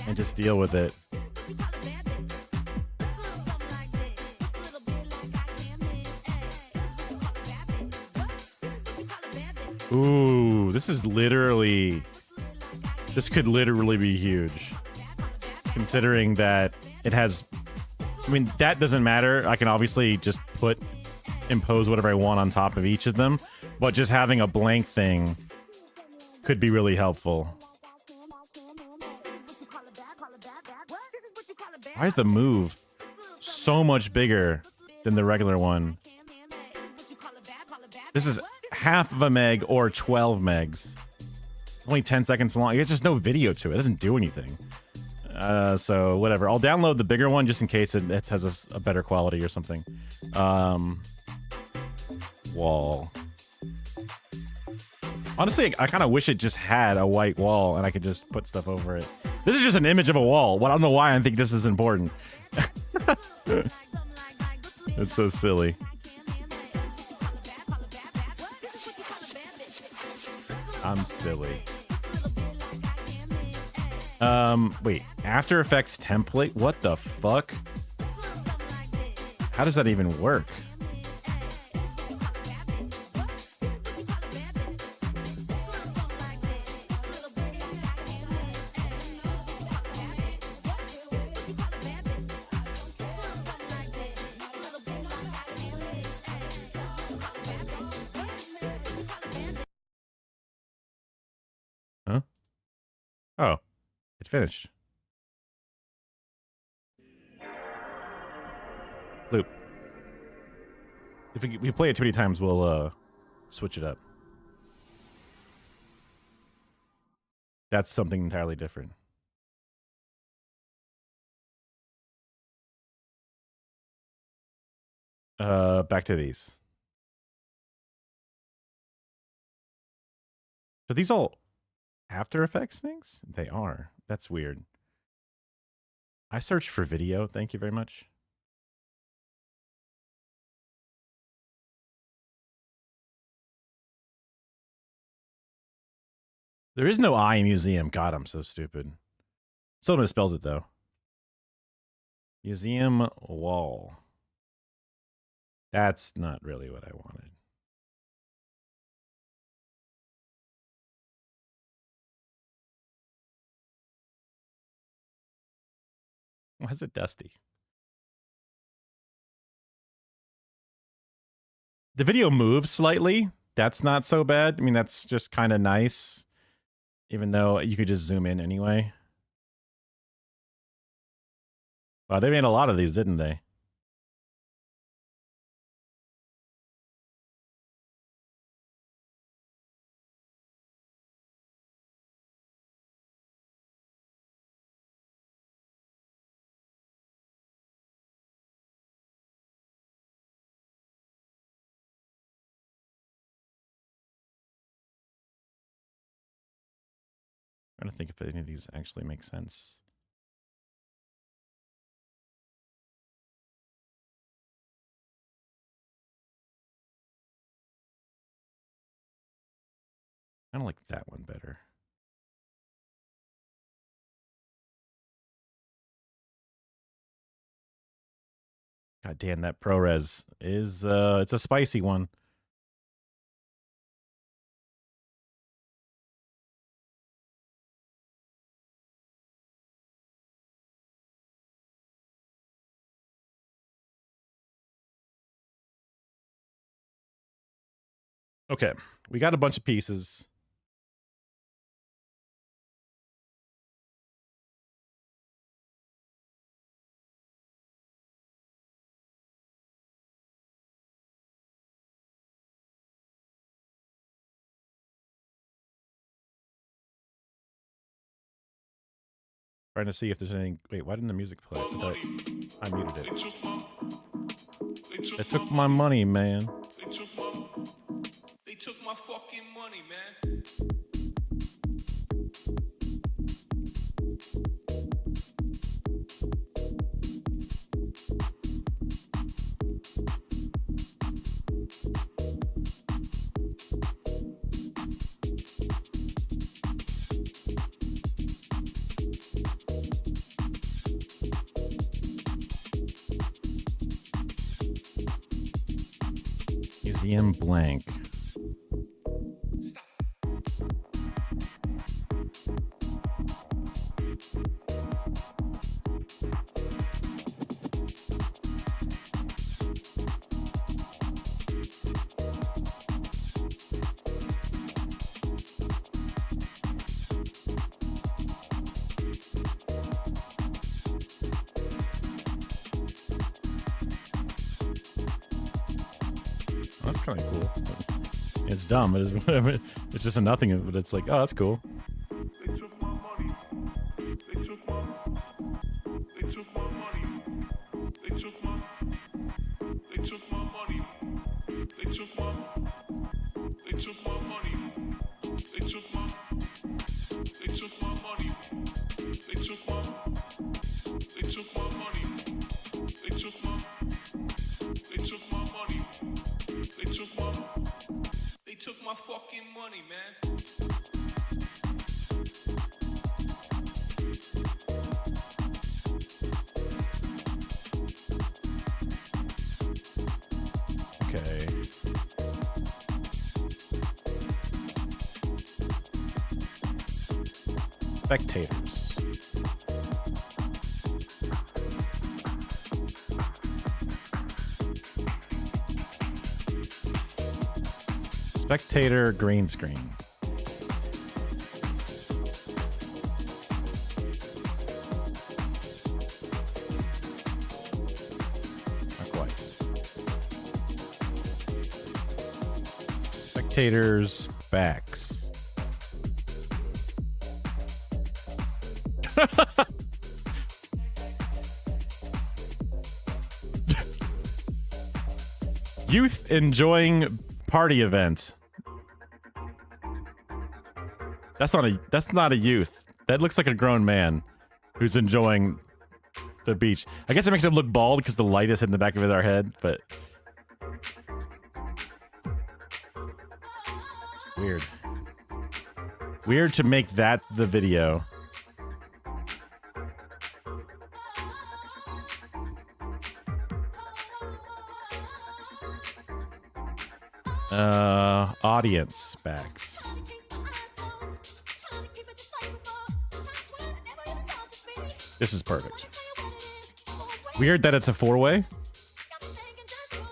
and just deal with it. Ooh, this is literally... This could literally be huge. Considering that it has... I mean, that doesn't matter. I can obviously just impose whatever I want on top of each of them. But just having a blank thing could be really helpful. Why is the move so much bigger than the regular one? This is half of a meg or 12 megs. Only 10 seconds long. It's just no video to it. It doesn't do anything. So whatever. I'll download the bigger one just in case it has a better quality or something. Wall. Honestly, I kind of wish it just had a white wall and I could just put stuff over it. This is just an image of a wall. Well, I don't know why I think this is important. It's so silly. I'm silly. Wait. After Effects template? What the fuck? How does that even work? Huh? Oh, it finished. Loop. If we play it too many times, we'll switch it up. That's something entirely different. Back to these. Are these all After Effects things? They are. That's weird. I searched for video. Thank you very much. There is no I in museum. God, I'm so stupid. Still misspelled it though. Museum wall. That's not really what I wanted. Why is it dusty? The video moves slightly. That's not so bad. I mean, that's just kind of nice. Even though you could just zoom in anyway. Wow, they made a lot of these, didn't they? I'm trying to think if any of these actually make sense. I don't like that one better. God damn, that ProRes is it's a spicy one. Okay, we got a bunch of pieces. Trying to see if there's anything. Wait, why didn't the music play? I muted it. They took my money, man. They took my fucking money, man. Museum blank. That's kind of cool. It's dumb. It's just a nothing, but it's like, oh, that's cool. They took my money. They took my money. They took my money. They took my They took my money. They took my They took my money. They took my They took my money. They took my They took my money. They took my They took my money. They took my They took my fucking money, man. Okay. Spectators. Spectator green screen. Not quite. Spectators backs. Youth enjoying party event. That's not a youth. That looks like a grown man who's enjoying the beach. I guess it makes him look bald because the light is hitting the back of our head, but weird. Weird to make that the video. Audience backs. This is perfect. Weird that it's a 4-way.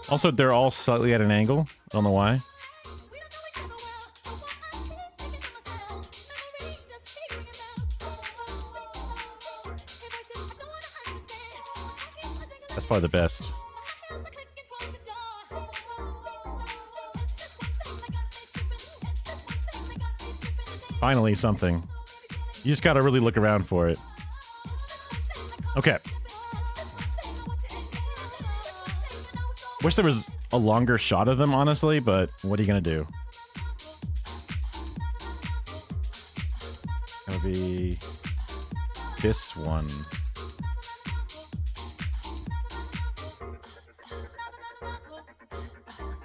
Also, they're all slightly at an angle. I don't know why. That's probably the best. Finally, something. You just gotta really look around for it. Okay. Wish there was a longer shot of them, honestly, but what are you gonna do? Gonna be this one.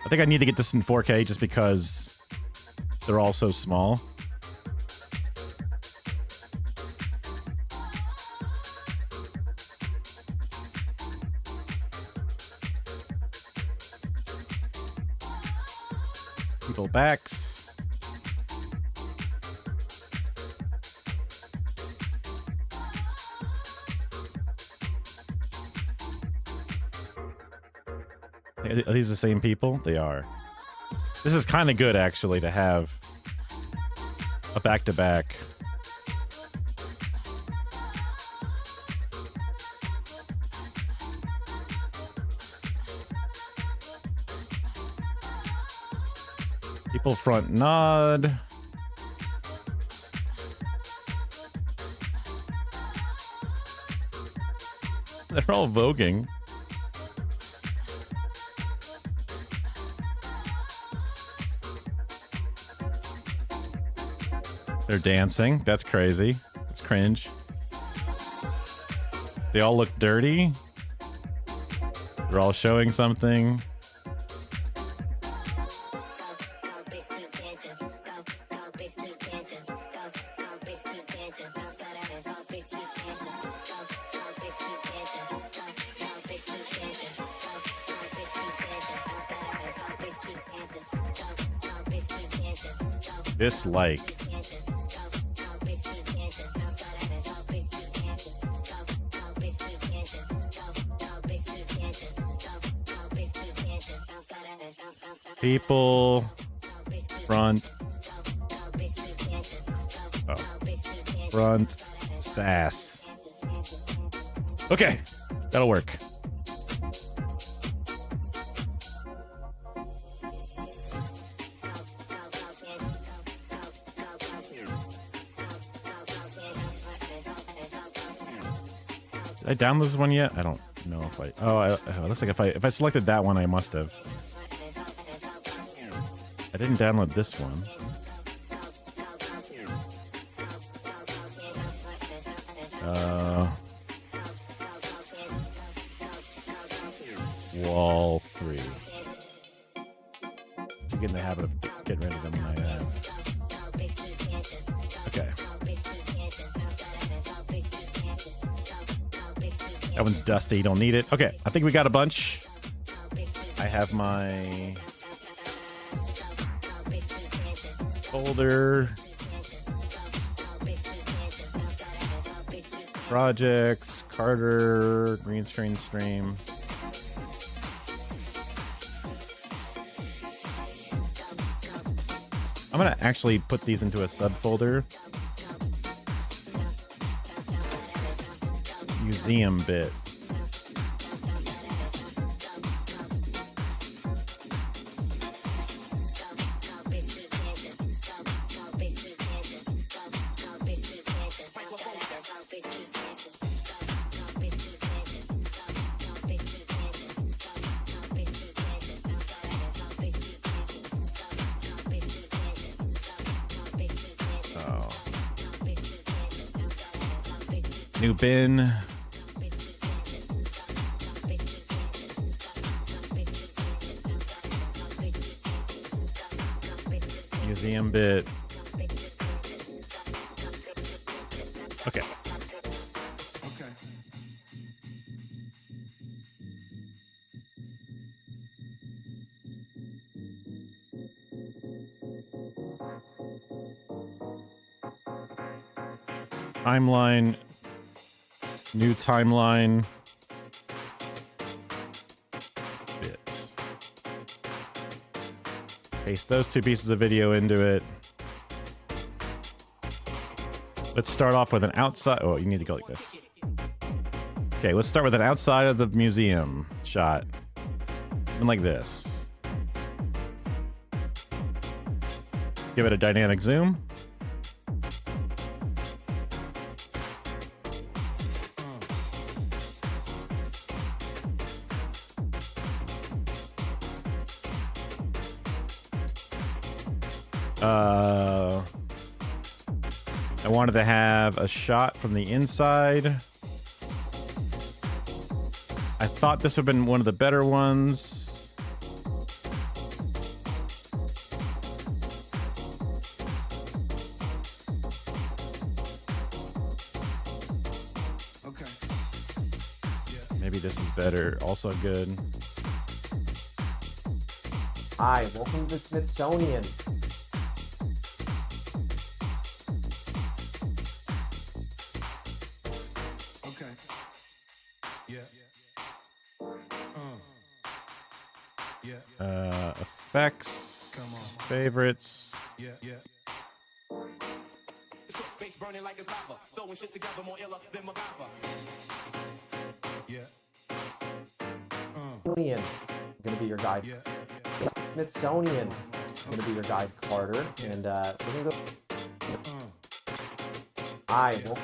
I think I need to get this in 4K just because they're all so small. People backs. Are these the same people? They are. This is kind of good, actually, to have a back-to-back. People front nod. They're all voguing. They're dancing. That's crazy. It's cringe. They all look dirty. They're all showing something. Dislike. People front. Oh. Front sass. Okay, that'll work. Did I download this one yet? I don't know if I. Oh, it looks like if I selected that one, I must have. I didn't download this one. Wall 3. You get in the habit of getting rid of them. Okay. That one's dusty. Don't need it. Okay, I think we got a bunch. I have my folder. Projects, Carter, green screen stream. I'm gonna actually put these into a subfolder. Museum bit. New bin. bit. Okay. Okay. Timeline. New timeline. Bits. Paste those two pieces of video into it. Let's start off with an outside. Oh, you need to go like this. Okay, let's start with an outside of the museum shot. Something like this. Give it a dynamic zoom. I wanted to have a shot from the inside. I thought this would have been one of the better ones. Okay. Maybe this is better. Also good. Hi, welcome to the Smithsonian. Okay. Yeah. Yeah. Effects. Come on. Favorites. Yeah. Yeah. Face burning like it's lava, throwing shit together more iller than MacGyver. Yeah. Smithsonian. I'm gonna be your guide. Yeah. Smithsonian. I'm gonna be your guide, Carter, and we're gonna go. Hi, welcome.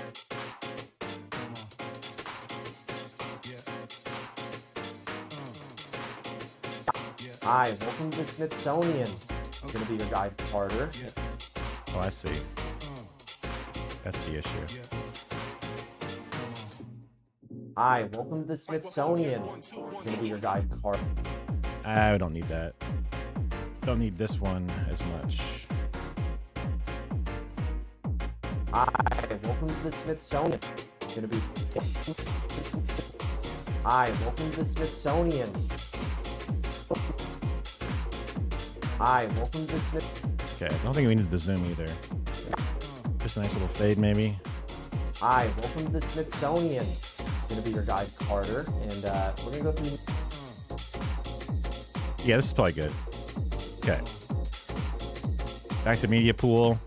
Hi, welcome to the Smithsonian. I'm gonna be your guide, Carter. Oh, I see. That's the issue. Hi, welcome to the Smithsonian. I'm gonna be your guide, Carter. I don't need that. Don't need this one as much. Hi, welcome to the Smithsonian. I'm gonna be. Hi, welcome to the Smithsonian. Hi, welcome to the Smith. Okay, I don't think we need the zoom either. Just a nice little fade, maybe. Hi, welcome to the Smithsonian. I'm gonna be your guide, Carter, and we're gonna go through. Yeah, this is probably good. Okay. Back to media pool.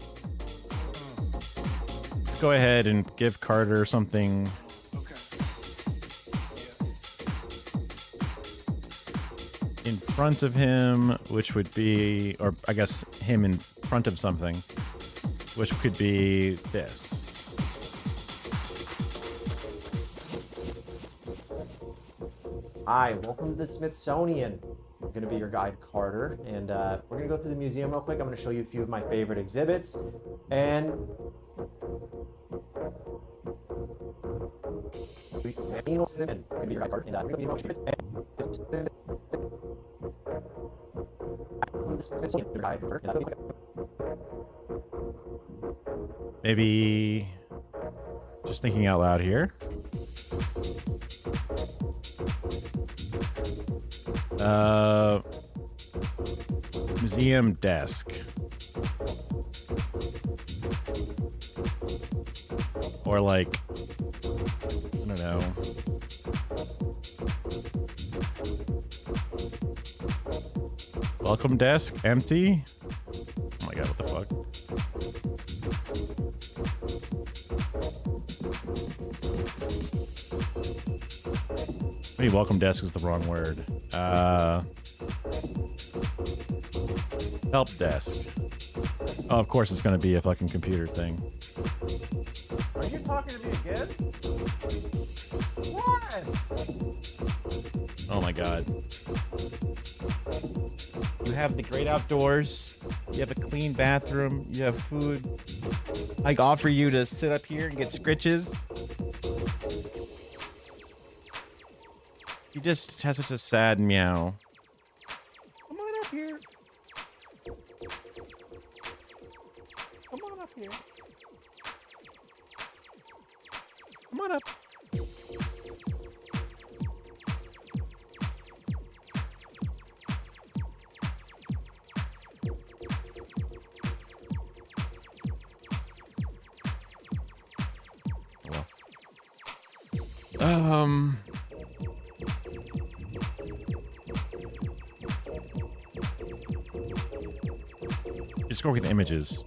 Let's go ahead and give Carter something. In front of him, which would be, or I guess him in front of something, which could be this. Hi, welcome to the Smithsonian. I'm gonna be your guide, Carter, and we're gonna go through the museum real quick. I'm gonna show you a few of my favorite exhibits, and Maybe just thinking out loud here. Museum desk. Or like, I don't know. Welcome desk, empty. Oh my god, what the fuck? Maybe welcome desk is the wrong word. Help desk. Oh, of course it's gonna be a fucking computer thing. are you talking to me again? What? Oh my god. You have the great outdoors. You have a clean bathroom. You have food. I offer you to sit up here and get scritches. You just have such a sad meow. Come on up here. here. Come on up. Well. Just go with the images.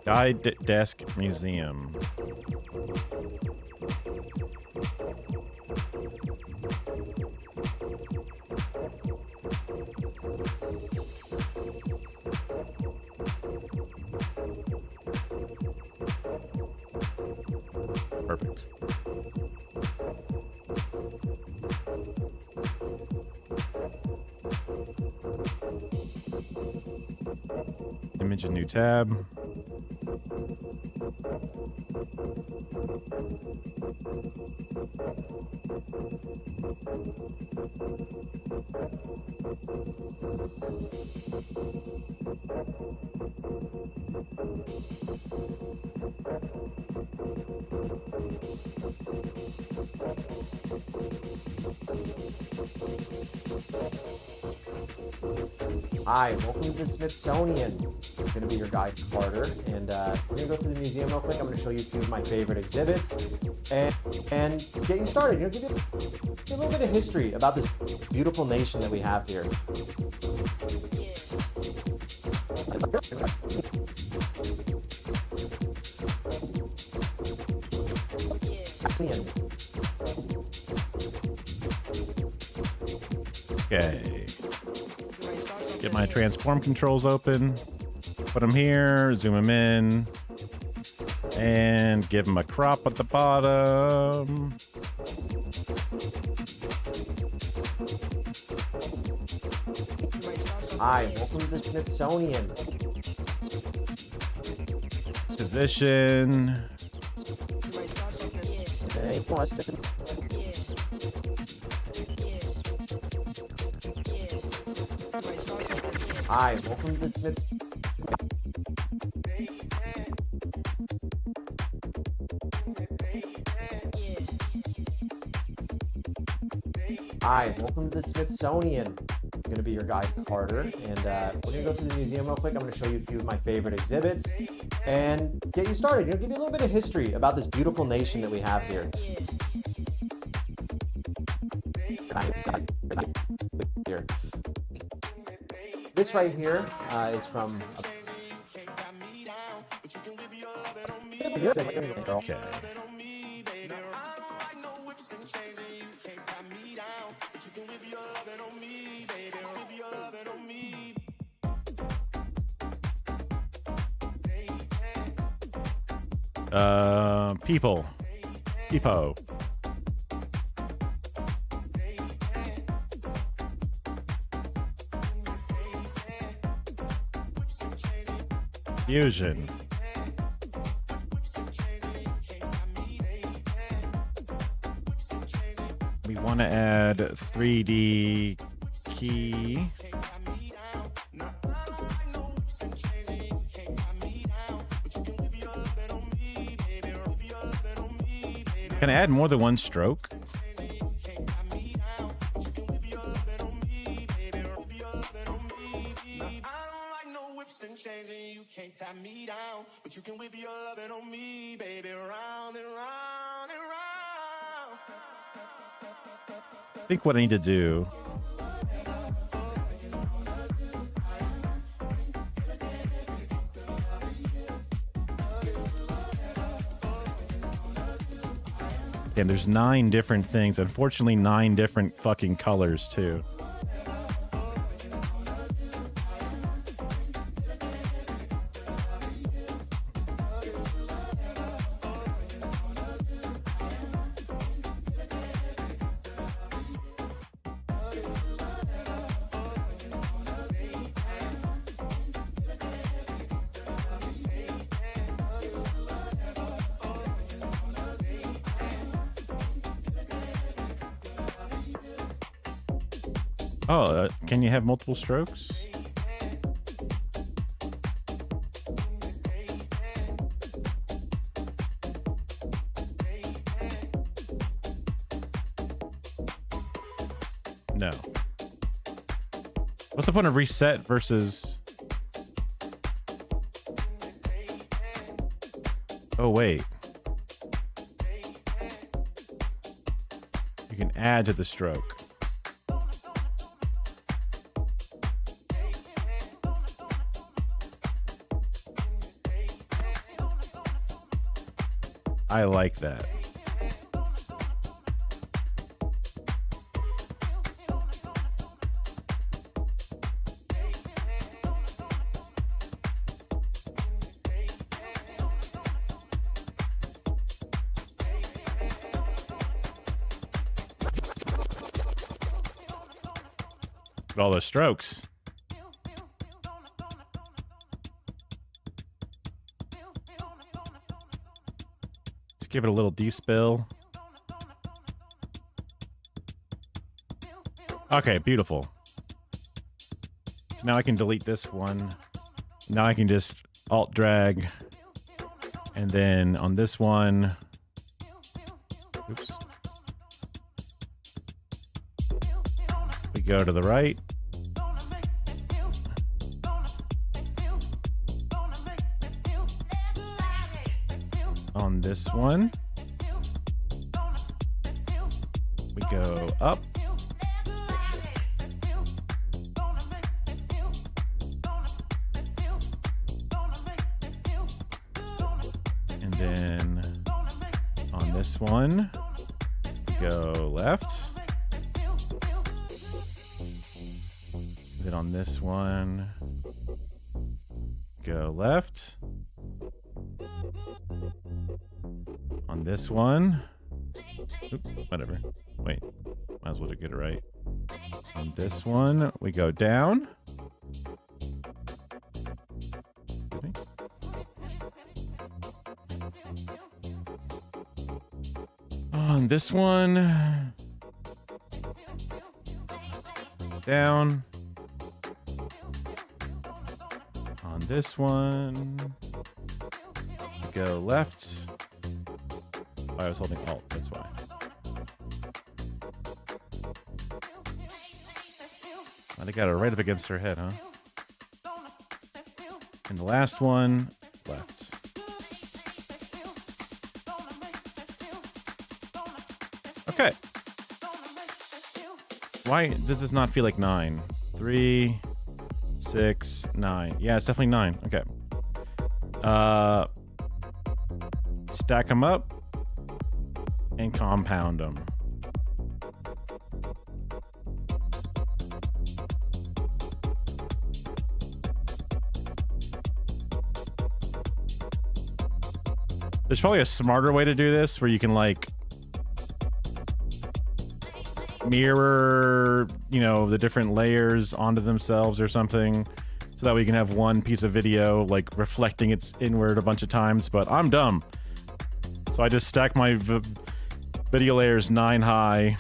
Guide Desk Museum. Perfect. Image a new tab. Hi, welcome to the Smithsonian. I'm going to be your guide, Carter, and we're going to go through the museum real quick. I'm going to show you a few of my favorite exhibits and get you started. Give you a little bit of history about this beautiful nation that we have here. Okay. Get my transform controls open. Put them here. Zoom them in. And give them a crop at the bottom. Hi, welcome to the Smithsonian. Position. Hi, welcome to the Smithsonian. Hi, welcome to the Smithsonian. I'm going to be your guide, Carter, and we're going to go through the museum real quick. I'm going to show you a few of my favorite exhibits and get you started. Give you a little bit of history about this beautiful nation that we have here. This right here is from Okay. People. Peepo. Fusion. We want to add 3D key. Can I add more than one stroke? I think what I need to do and there's 9 different things. Unfortunately, 9 different fucking colors too. Oh, can you have multiple strokes? No. What's the point of reset versus... Oh, wait. You can add to the stroke. I like that. Look at all those strokes. Let's give it a little despill. Okay, beautiful. So now I can delete this one. Now I can just alt drag. And then on this one, oops. We go to the right. On this one, we go up. And then on this one, we go left. Then on this one, go left. On this one, oop, whatever. Wait, might as well get it right. On this one, we go down. Excuse me. On this one, down. On this one, go left. Oh, I was holding Alt, that's why. Oh, they got it right up against her head, huh? And the last one, left. Okay. Why does this not feel like 9? 3, 6, 9. Yeah, it's definitely 9. Okay. Stack them up and compound them. There's probably a smarter way to do this where you can like mirror, you know, the different layers onto themselves or something, so that we can have one piece of video like reflecting its inward a bunch of times. But I'm dumb, so I just stack my video layers 9 high,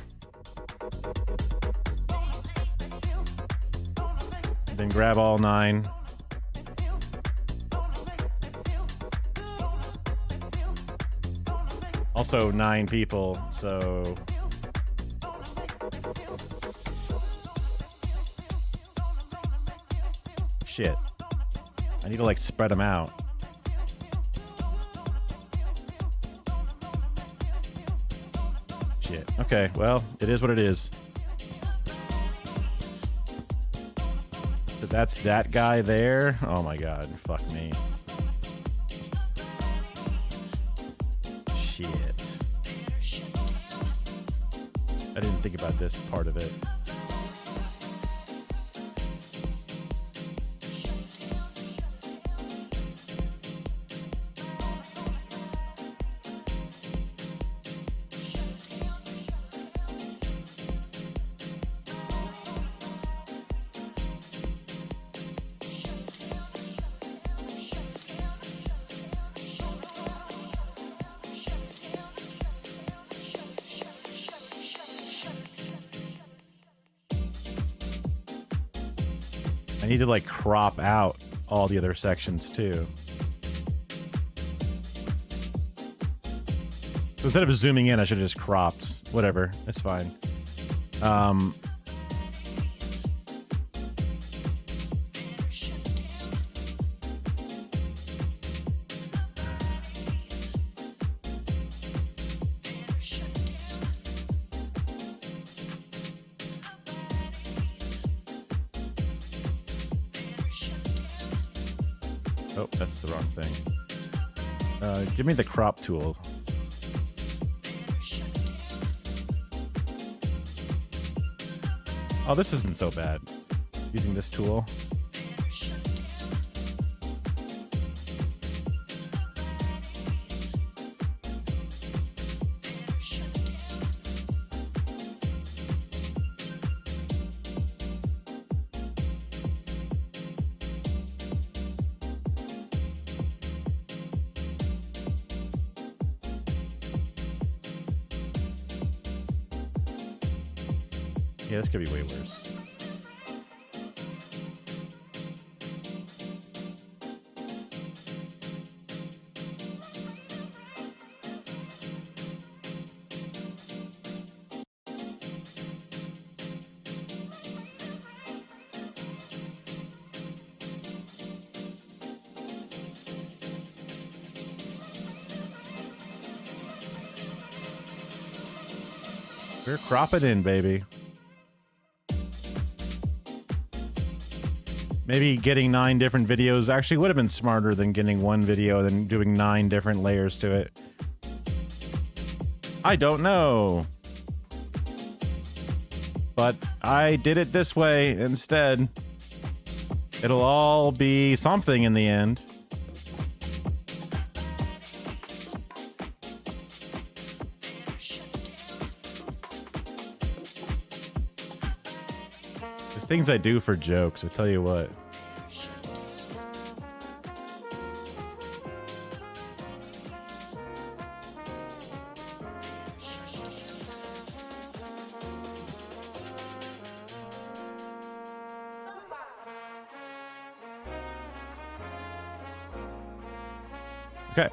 then grab all 9. Also 9 people, so shit. I need to like spread them out. Shit. Okay, well, it is what it is. But that's that guy there. Oh my god, fuck me. Shit. I didn't think about this part of it. I need to like crop out all the other sections too. So instead of zooming in, I should have just cropped. Whatever, it's fine. Oh, that's the wrong thing. Give me the crop tool. Oh, this isn't so bad. Using this tool. Yeah, this could be way worse. We're cropping in, baby. Maybe getting 9 different videos actually would have been smarter than getting one video and doing 9 different layers to it. I don't know. But I did it this way instead. It'll all be something in the end. The things I do for jokes, I tell you what. Okay.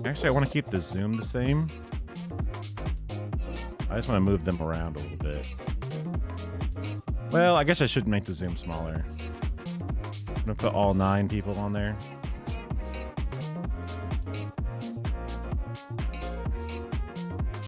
Actually, I want to keep the zoom the same. I just want to move them around a little bit. Well, I guess I should make the zoom smaller. I'm gonna put all 9 people on there.